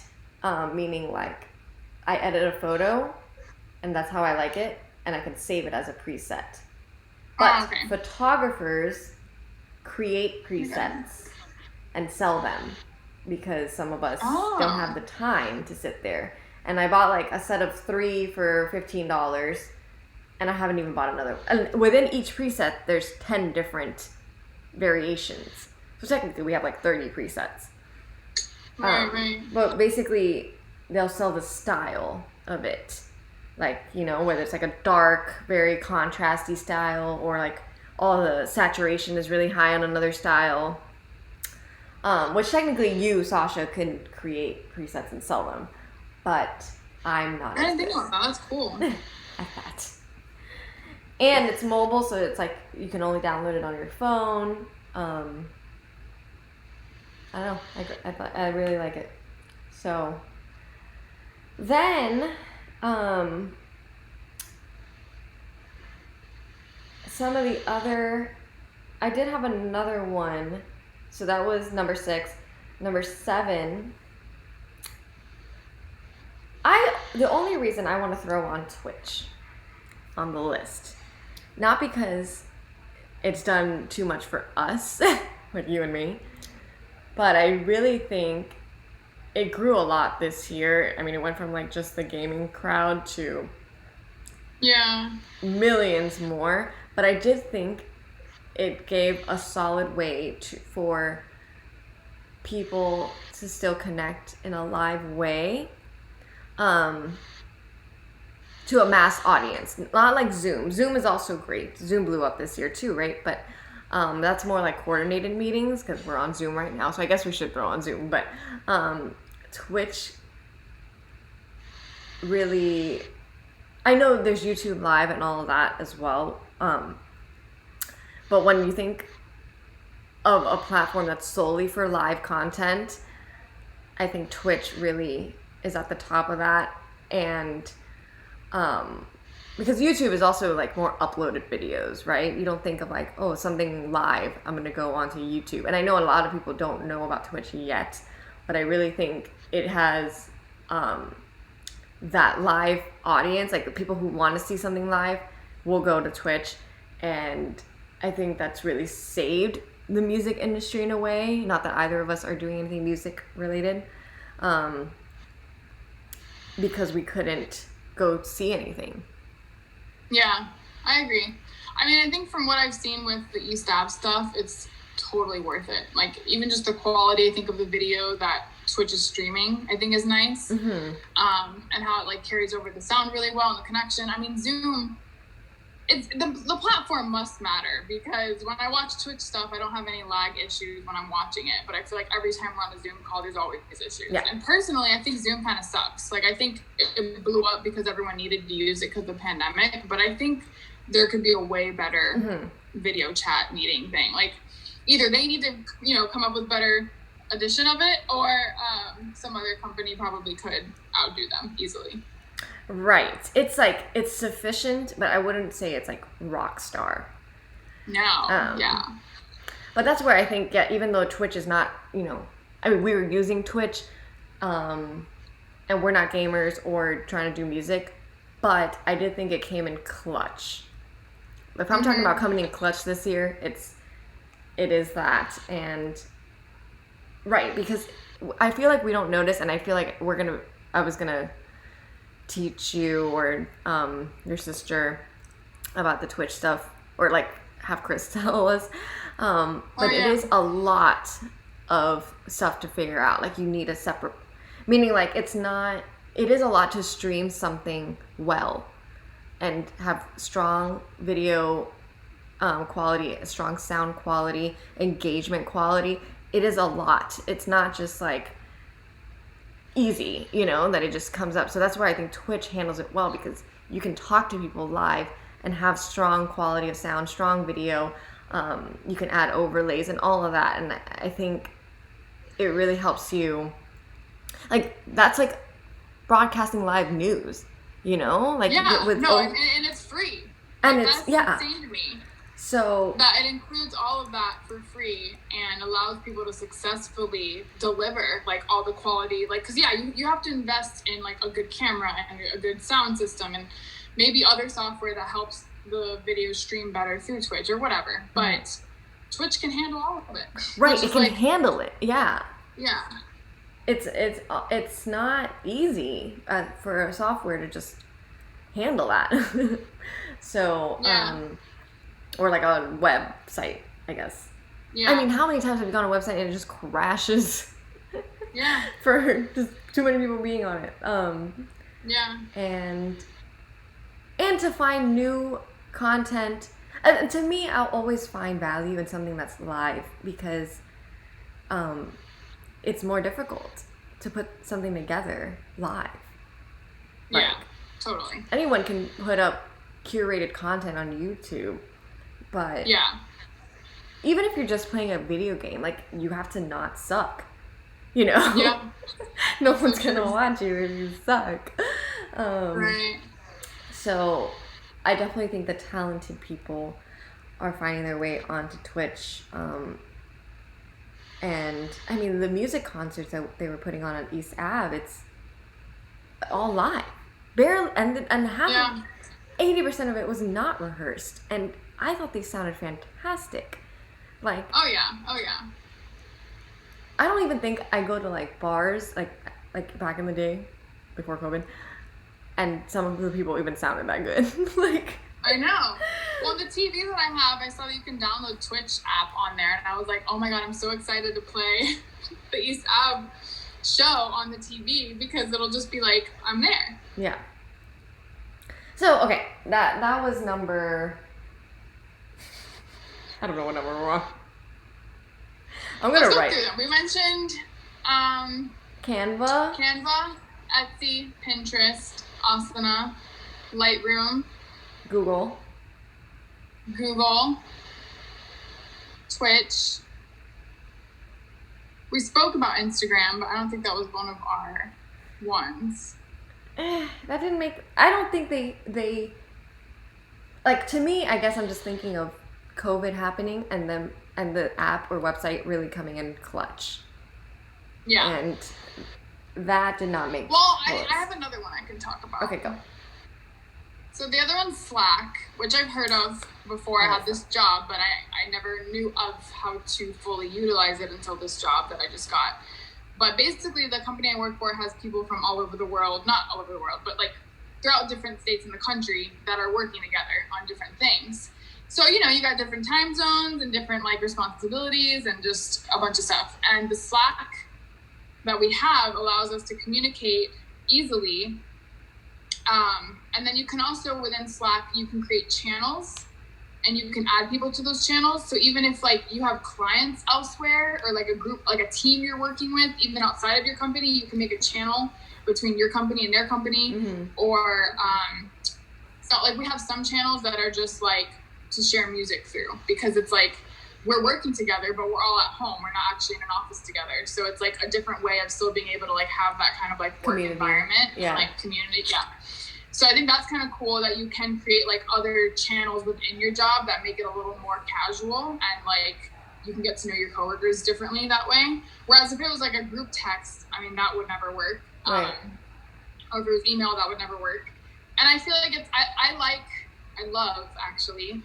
meaning like I edit a photo and that's how I like it, and I can save it as a preset. But photographers create presets and sell them because some of us don't have the time to sit there. And I bought like a set of 3 for $15, and I haven't even bought another. And within each preset, there's 10 different variations. So technically, we have like 30 presets. Right. But basically, they'll sell the style of it. Like, whether it's like a dark, very contrasty style, or like all the saturation is really high on another style. Which technically you, Sasha, could create presets and sell them. But I'm not. I didn't think about that. That's cool. At that. And it's mobile, so it's like you can only download it on your phone. I don't know. I really like it. So then, some of the other, I did have another one. So that was number 6. Number 7. The only reason I want to throw on Twitch on the list, not because it's done too much for us, with you and me, but I really think it grew a lot this year. I mean, it went from like just the gaming crowd to millions more. But I did think it gave a solid way for people to still connect in a live way to a mass audience. Not like Zoom. Zoom is also great. Zoom blew up this year too, right? But that's more like coordinated meetings because we're on Zoom right now. So I guess we should throw on Zoom. But Twitch really, I know there's YouTube Live and all of that as well. But when you think of a platform that's solely for live content, I think Twitch really is at the top of that. And because YouTube is also like more uploaded videos, right? You don't think of like, oh, something live, I'm gonna go onto YouTube. And I know a lot of people don't know about Twitch yet, but I really think it has that live audience, like the people who want to see something live will go to Twitch. And I think that's really saved the music industry in a way. Not that either of us are doing anything music related, because we couldn't go see anything. Yeah, I agree. I mean, I think from what I've seen with the East Ave stuff, it's totally worth it. Like, even just the quality, I think, of the video that Twitch is streaming, I think is nice. Mm-hmm. And how it, like, carries over the sound really well and the connection. I mean, Zoom, it's the platform must matter, because when I watch Twitch stuff, I don't have any lag issues when I'm watching it. But I feel like every time we're on a Zoom call, there's always issues. Yeah. And personally, I think Zoom kind of sucks. Like, I think it blew up because everyone needed to use it because of the pandemic. But I think there could be a way better video chat meeting thing. Like, either they need to, come up with better edition of it, or some other company probably could outdo them easily. Right. It's like, it's sufficient, but I wouldn't say it's like rock star. No. Yeah. But that's where I think, yeah, even though Twitch is not, I mean, we were using Twitch, and we're not gamers or trying to do music, but I did think it came in clutch. If I'm talking about coming in clutch this year, it is that. And right, because I feel like we don't notice, and I feel like I was gonna teach you or your sister about the Twitch stuff, or like have Chris tell us, but it is a lot of stuff to figure out. Like, you need a separate, meaning like it is a lot to stream something well and have strong video quality, strong sound quality, engagement quality. It is a lot. It's not just like easy, that it just comes up. So that's why I think Twitch handles it well, because you can talk to people live and have strong quality of sound, strong video. You can add overlays and all of that. And I think it really helps you. Like, that's like broadcasting live news, like and it's free. And like, it's that's insane to me. So that it includes all of that for free and allows people to successfully deliver like all the quality, like, because you have to invest in like a good camera and a good sound system and maybe other software that helps the video stream better through Twitch or whatever. But Twitch can handle all of it. Right, it can handle it. Yeah. Yeah. It's not easy for a software to just handle that. So or like a website, I guess. Yeah. I mean, how many times have you gone on a website and it just crashes? Yeah. For just too many people being on it. Yeah. And to find new content. To me, I'll always find value in something that's live, because it's more difficult to put something together live. Like, yeah, totally. Anyone can put up curated content on YouTube, but even if you're just playing a video game, like, you have to not suck, Yeah. No one's gonna watch you if you suck. Right. So I definitely think the talented people are finding their way onto Twitch. And I mean, the music concerts that they were putting on East Ave, it's all live. Barely, and half 80% of it was not rehearsed, and I thought they sounded fantastic. Like, oh yeah. I don't even think I go to like bars like back in the day before COVID, and some of the people even sounded that good. Like, I know. Well, the TV that I have, I saw that you can download Twitch app on there, and I was like, oh my god, I'm so excited to play the East Ave show on the TV, because it'll just be like, I'm there. Yeah. So, okay, that was number... I don't know what number we're on. I'm going to write. Let's go through them. We mentioned Canva, Etsy, Pinterest, Asana, Lightroom, Google, Twitch. We spoke about Instagram, but I don't think that was one of our ones. That didn't make... I don't think they like to me, I guess I'm just thinking of COVID happening and the app or website really coming in clutch. Yeah. And that did not make. Well, I have another one I can talk about. Okay, go. So the other one's Slack, which I've heard of before I had this job, but I never knew of how to fully utilize it until this job that I just got. But basically, the company I work for has people from all over the world, not all over the world, but like throughout different states in the country that are working together on different things. So, you got different time zones and different like responsibilities and just a bunch of stuff. And the Slack that we have allows us to communicate easily. And then you can also, within Slack, you can create channels and you can add people to those channels. So even if like you have clients elsewhere or like a group, like a team you're working with, even outside of your company, you can make a channel between your company and their company. Mm-hmm. Or so like we have some channels that are just like to share music through, because it's like we're working together, but we're all at home. We're not actually in an office together. So it's like a different way of still being able to like have that kind of like work community environment and like community. Yeah. So I think that's kind of cool that you can create like other channels within your job that make it a little more casual and like you can get to know your coworkers differently that way. Whereas if it was like a group text, I mean, that would never work. Right. Or if it was email, that would never work. And I feel like I love actually,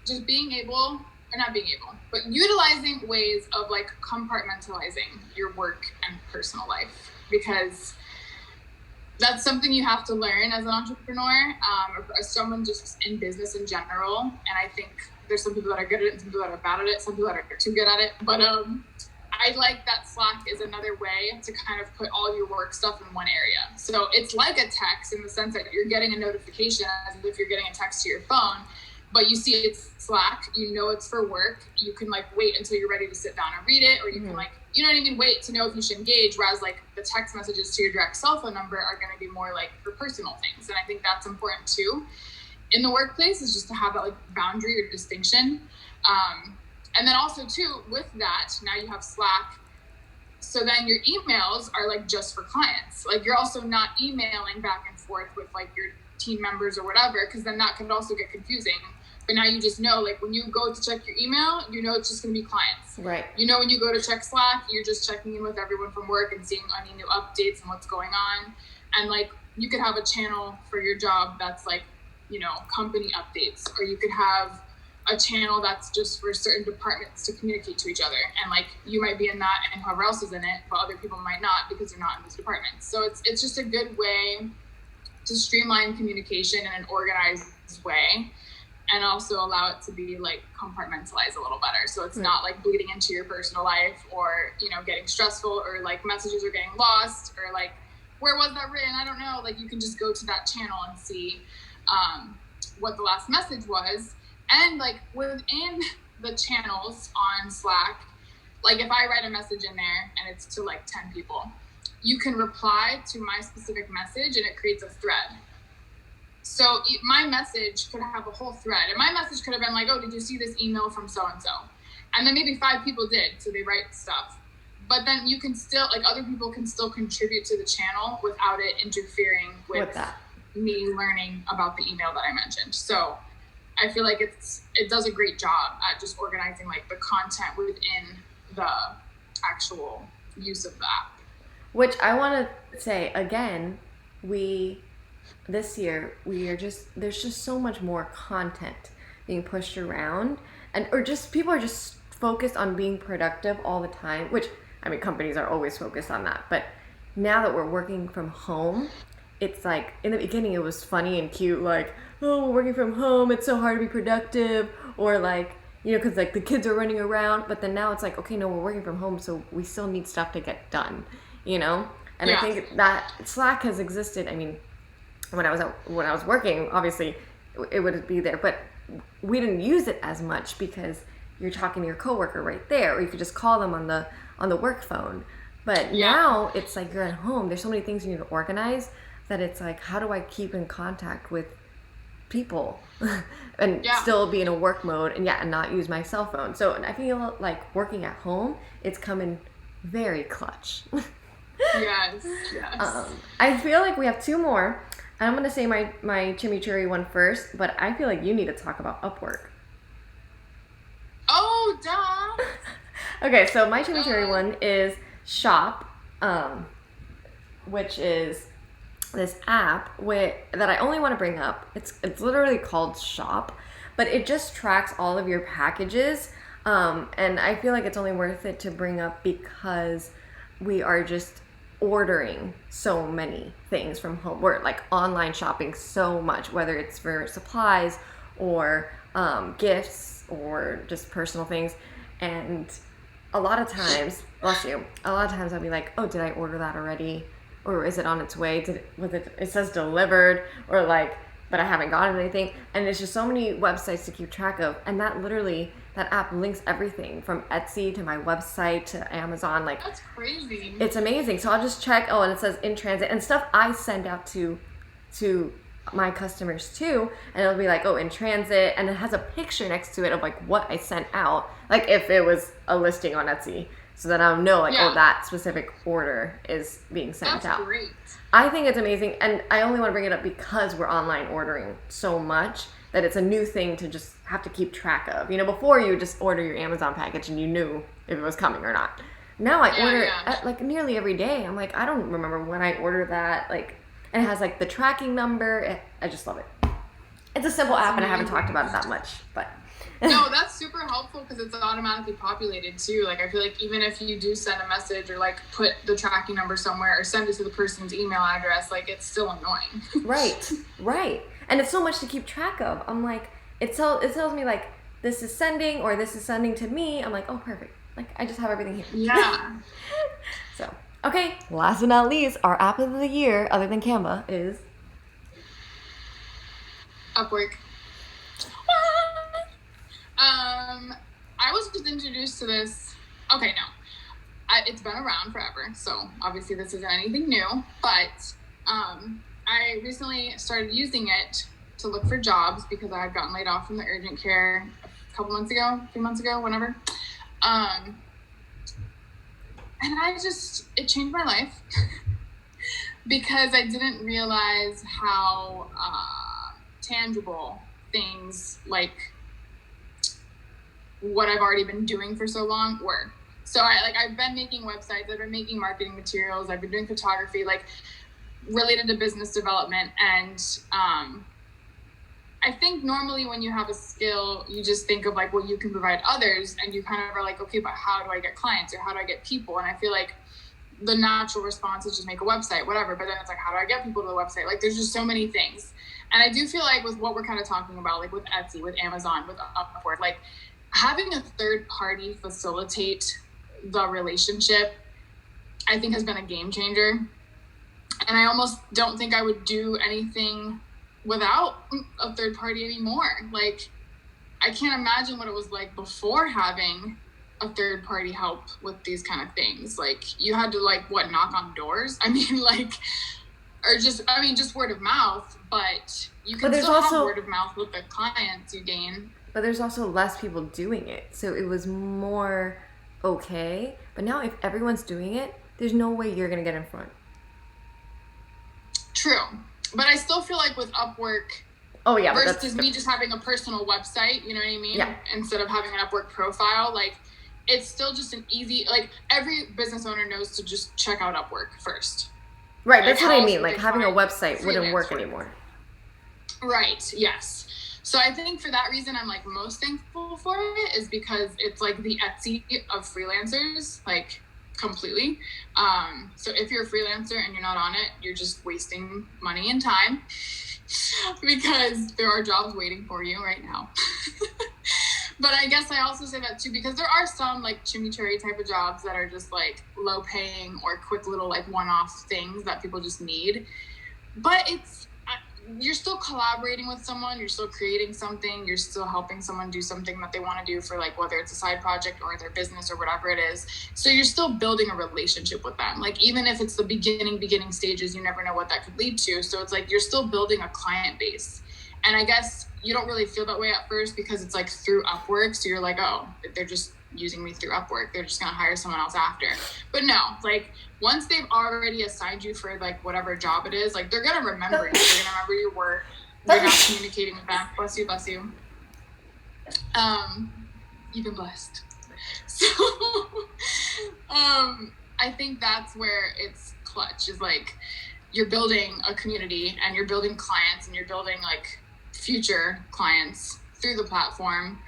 just being able, or not being able, but utilizing ways of like compartmentalizing your work and personal life, because that's something you have to learn as an entrepreneur, or as someone just in business in general. And I think there's some people that are good at it and some people that are bad at it, some people that are too good at it. But I like that Slack is another way to kind of put all your work stuff in one area. So it's like a text in the sense that you're getting a notification as if you're getting a text to your phone, but you see it's Slack, you know it's for work. You can like wait until you're ready to sit down and read it, or you can like, you know what I mean, wait to know if you should engage, whereas like the text messages to your direct cell phone number are going to be more like for personal things. And I think that's important too in the workplace, is just to have that like boundary or distinction. And then also too, with that, now you have Slack. So then your emails are like just for clients. Like you're also not emailing back and forth with like your team members or whatever, because then that could also get confusing. But now you just know, like when you go to check your email, you know it's just going to be clients. Right. You know when you go to check Slack, you're just checking in with everyone from work and seeing any new updates and what's going on. And like you could have a channel for your job that's like, company updates, or you could have a channel that's just for certain departments to communicate to each other. And like you might be in that and whoever else is in it, but other people might not because they're not in those departments. So it's just a good way to streamline communication in an organized way, and also allow it to be like compartmentalized a little better. So it's not like bleeding into your personal life, or, getting stressful, or like messages are getting lost, or like, where was that written? I don't know. Like you can just go to that channel and see what the last message was. And like within the channels on Slack, like if I write a message in there and it's to like 10 people, you can reply to my specific message and it creates a thread. So my message could have a whole thread, and my message could have been like, oh, did you see this email from so-and-so? And then maybe 5 people did, so they write stuff. But then you can still, like other people can still contribute to the channel without it interfering with me learning about the email that I mentioned. So I feel like it does a great job at just organizing like the content within the actual use of the app. Which I want to say again, this year there's just so much more content being pushed around, or just people are just focused on being productive all the time, which I mean companies are always focused on that, but now that we're working from home, it's like in the beginning it was funny and cute, like, oh, we're working from home, it's so hard to be productive, or like, because like the kids are running around, but then now it's like, okay, no, we're working from home, so we still need stuff to get done, and I think that Slack has existed. I mean, when I was working, obviously it would be there, but we didn't use it as much because you're talking to your coworker right there, or you could just call them on the work phone. But now it's like you're at home. There's so many things you need to organize that it's like, how do I keep in contact with people and still be in a work mode and not use my cell phone? So I feel like working at home, it's coming very clutch. Yes. I feel like we have 2 more. I'm gonna say my chimichurri one first, but I feel like you need to talk about Upwork. Oh, duh. Okay, so my chimichurri Duh. one is Shop, which is this app that I only want to bring up. It's literally called Shop, but it just tracks all of your packages. And I feel like it's only worth it to bring up because we are just ordering so many things from home. We're like online shopping so much, whether it's for supplies or gifts or just personal things. And a lot of times, bless you, a lot of times I'll be like, oh, did I order that already? Or is it on its way? It says delivered, or like, but I haven't gotten anything. And there's just so many websites to keep track of. And that app links everything from Etsy to my website to Amazon. Like, That's crazy. it's amazing. So I'll just check. Oh, and it says in transit and stuff I send out to my customers too, and it'll be like, oh, in transit, and it has a picture next to it of like what I sent out, like if it was a listing on Etsy, so that I'll know like, Yeah. oh, that specific order is being sent That's out. great. I think it's amazing, and I only want to bring it up because we're online ordering so much that it's a new thing to just have to keep track of. You know, before you just order your Amazon package and you knew if it was coming or not. Now I Yeah, order yeah. like nearly every day. I'm like, I don't remember when I ordered that. Like, and it has like the tracking number. I just love it. It's a simple app, and I haven't talked about it that much, but No, that's super helpful because it's automatically populated too. Like I feel like even if you do send a message or like put the tracking number somewhere or send it to the person's email address, like it's still annoying. right. And it's so much to keep track of. I'm like, it tells me like this is sending or this is sending to me. I'm like, oh, perfect. Like I just have everything here. Yeah. So, okay. Last but not least, our app of the year, other than Canva, is Upwork. I was just introduced to this. Okay, no. It's been around forever, so obviously this isn't anything new, but I recently started using it to look for jobs because I had gotten laid off from the urgent care a couple months ago, 3 months ago, whenever. And it changed my life because I didn't realize how tangible things like what I've already been doing for so long were. So I've been making websites, I've been making marketing materials, I've been doing photography, like related to business development. And I think normally when you have a skill, you just think of like what you can provide others, and you kind of are like, okay, but how do I get clients or how do I get people? And I feel like the natural response is just make a website, whatever. But then it's like, how do I get people to the website? Like there's just so many things. And I do feel like with what we're kind of talking about, like with Etsy, with Amazon, with Upwork, like having a third party facilitate the relationship, I think has been a game changer. And I almost don't think I would do anything without a third party anymore. Like, I can't imagine what it was like before having a third party help with these kind of things. Like, you had to knock on doors? I mean, just word of mouth, but you can still have word of mouth with the clients you gain. But there's also less people doing it, so it was more okay. But now if everyone's doing it, there's no way you're gonna get in front. True. But I still feel like with Upwork, versus me just having a personal website, you know what I mean? Yeah. Instead of having an Upwork profile, like it's still just an easy, like every business owner knows to just check out Upwork first. Right, that's what I mean. Like having a website wouldn't work anymore. Right, yes. So I think for that reason, I'm like most thankful for it is because it's like the Etsy of freelancers, like completely. So if you're a freelancer and you're not on it, you're just wasting money and time because there are jobs waiting for you right now. But I guess I also say that too because there are some like chimichurri type of jobs that are just like low paying or quick little like one-off things that people just need. But you're still collaborating with someone, you're still creating something, you're still helping someone do something that they want to do for like whether it's a side project or their business or whatever it is. So you're still building a relationship with them. Like even if it's the beginning stages, you never know what that could lead to. So it's like you're still building a client base. And I guess you don't really feel that way at first because it's like through Upwork. So you're like, oh, they're just using me through Upwork. They're just going to hire someone else after. But no, like once they've already assigned you for like whatever job it is, like they're going to remember you. They're going to remember your work. You're not communicating with them. Bless you, bless you. You've been blessed. So I think that's where it's clutch, is like you're building a community and you're building clients and you're building like future clients through the platform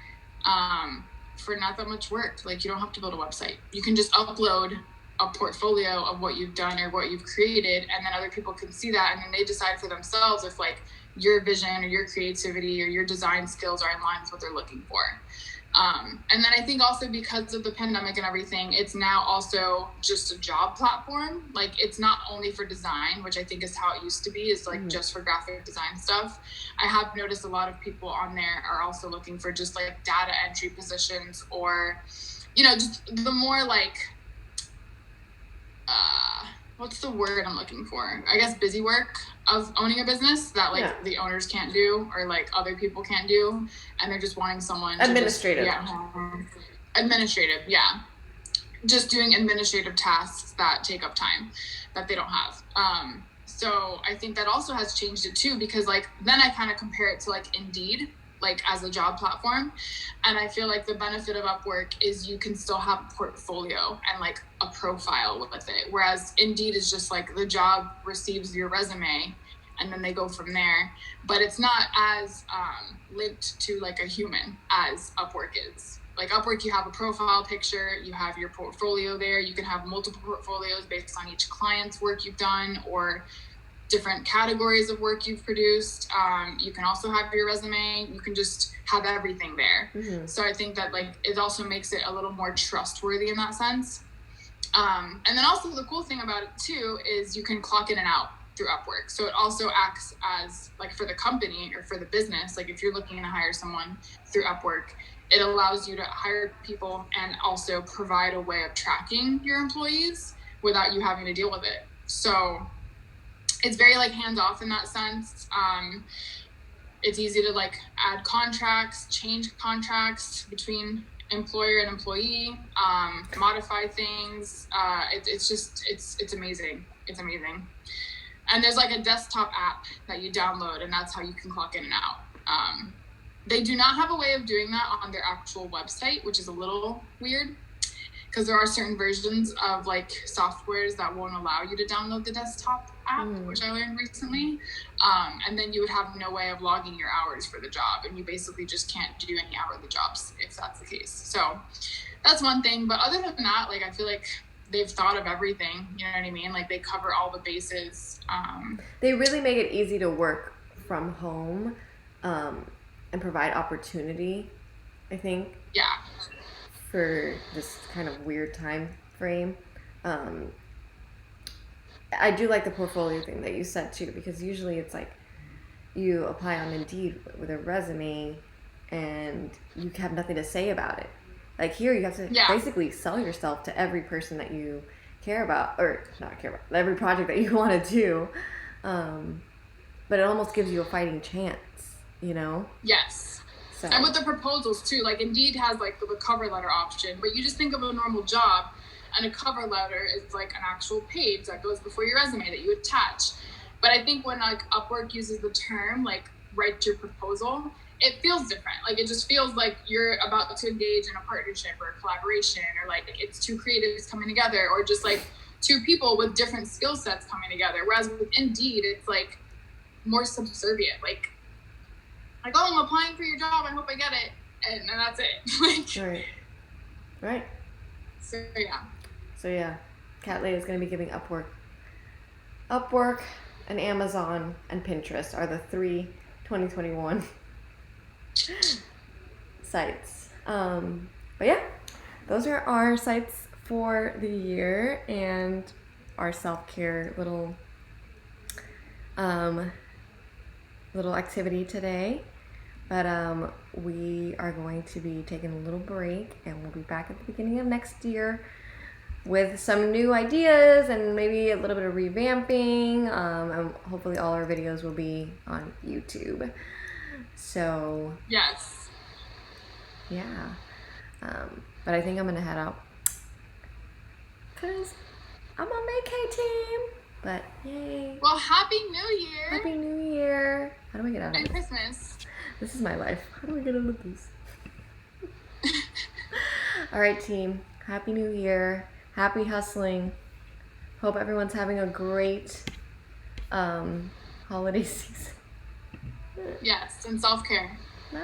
for not that much work. Like you don't have to build a website. You can just upload a portfolio of what you've done or what you've created, and then other people can see that, and then they decide for themselves if like your vision or your creativity or your design skills are in line with what they're looking for. And then I think also because of the pandemic and everything, it's now also just a job platform. Like it's not only for design, which I think is how it used to be, is like just for graphic design stuff. I have noticed a lot of people on there are also looking for just like data entry positions, or, you know, just the more like, what's the word I'm looking for? I guess busy work of owning a business that like the owners can't do or like other people can't do, and they're just wanting someone administrative. Administrative, yeah. Just doing administrative tasks that take up time that they don't have. So I think that also has changed it too, because like then I kind of compare it to like Indeed, like as a job platform, and I feel like the benefit of Upwork is you can still have a portfolio and like a profile with it, whereas Indeed is just like the job receives your resume and then they go from there, but it's not as linked to like a human as Upwork is. Like Upwork, you have a profile picture, you have your portfolio there, you can have multiple portfolios based on each client's work you've done or different categories of work you've produced. You can also have your resume. You can just have everything there. Mm-hmm. So I think that like it also makes it a little more trustworthy in that sense. And then also the cool thing about it too is you can clock in and out through Upwork. So it also acts as like for the company or for the business, like if you're looking to hire someone through Upwork, it allows you to hire people and also provide a way of tracking your employees without you having to deal with it. So it's very like hands off in that sense. It's easy to like add contracts, change contracts between employer and employee, modify things. It's amazing. It's amazing. And there's like a desktop app that you download, and that's how you can clock in and out. They do not have a way of doing that on their actual website, which is a little weird, because there are certain versions of like softwares that won't allow you to download the desktop app, which I learned recently. And then you would have no way of logging your hours for the job, and you basically just can't do any hourly jobs if that's the case. So that's one thing. But other than that, like I feel like they've thought of everything, you know what I mean? Like they cover all the bases. They really make it easy to work from home and provide opportunity, I think. Yeah. For this kind of weird time frame. I do like the portfolio thing that you said too, because usually it's like you apply on Indeed with a resume and you have nothing to say about it. Like here you have to basically sell yourself to every person that you care about, or not care about, every project that you want to do. But it almost gives you a fighting chance, you know? Yes. So. And with the proposals too, like Indeed has like the cover letter option, but you just think of a normal job and a cover letter is like an actual page that goes before your resume that you attach. But I think when like Upwork uses the term like write your proposal, it feels different. Like it just feels like you're about to engage in a partnership or a collaboration, or like it's two creatives coming together, or just like two people with different skill sets coming together. Whereas with Indeed, it's like more subservient. Like, oh, I'm applying for your job. I hope I get it. And that's it. Like, right. So yeah. Cat Lady is going to be giving Upwork and Amazon and Pinterest are the 3 2021 sites. But yeah, those are our sites for the year and our self-care little activity today. But we are going to be taking a little break, and we'll be back at the beginning of next year with some new ideas and maybe a little bit of revamping. And hopefully all our videos will be on YouTube. So yes. Yeah. But I think I'm gonna head out because I'm on vacay team. But yay! Well, Happy New Year. Happy New Year! How do I get out of And this? Christmas. This is my life. How do I get out of this? All right, team. Happy New Year. Happy hustling. Hope everyone's having a great holiday season. Yes, and self-care. Bye.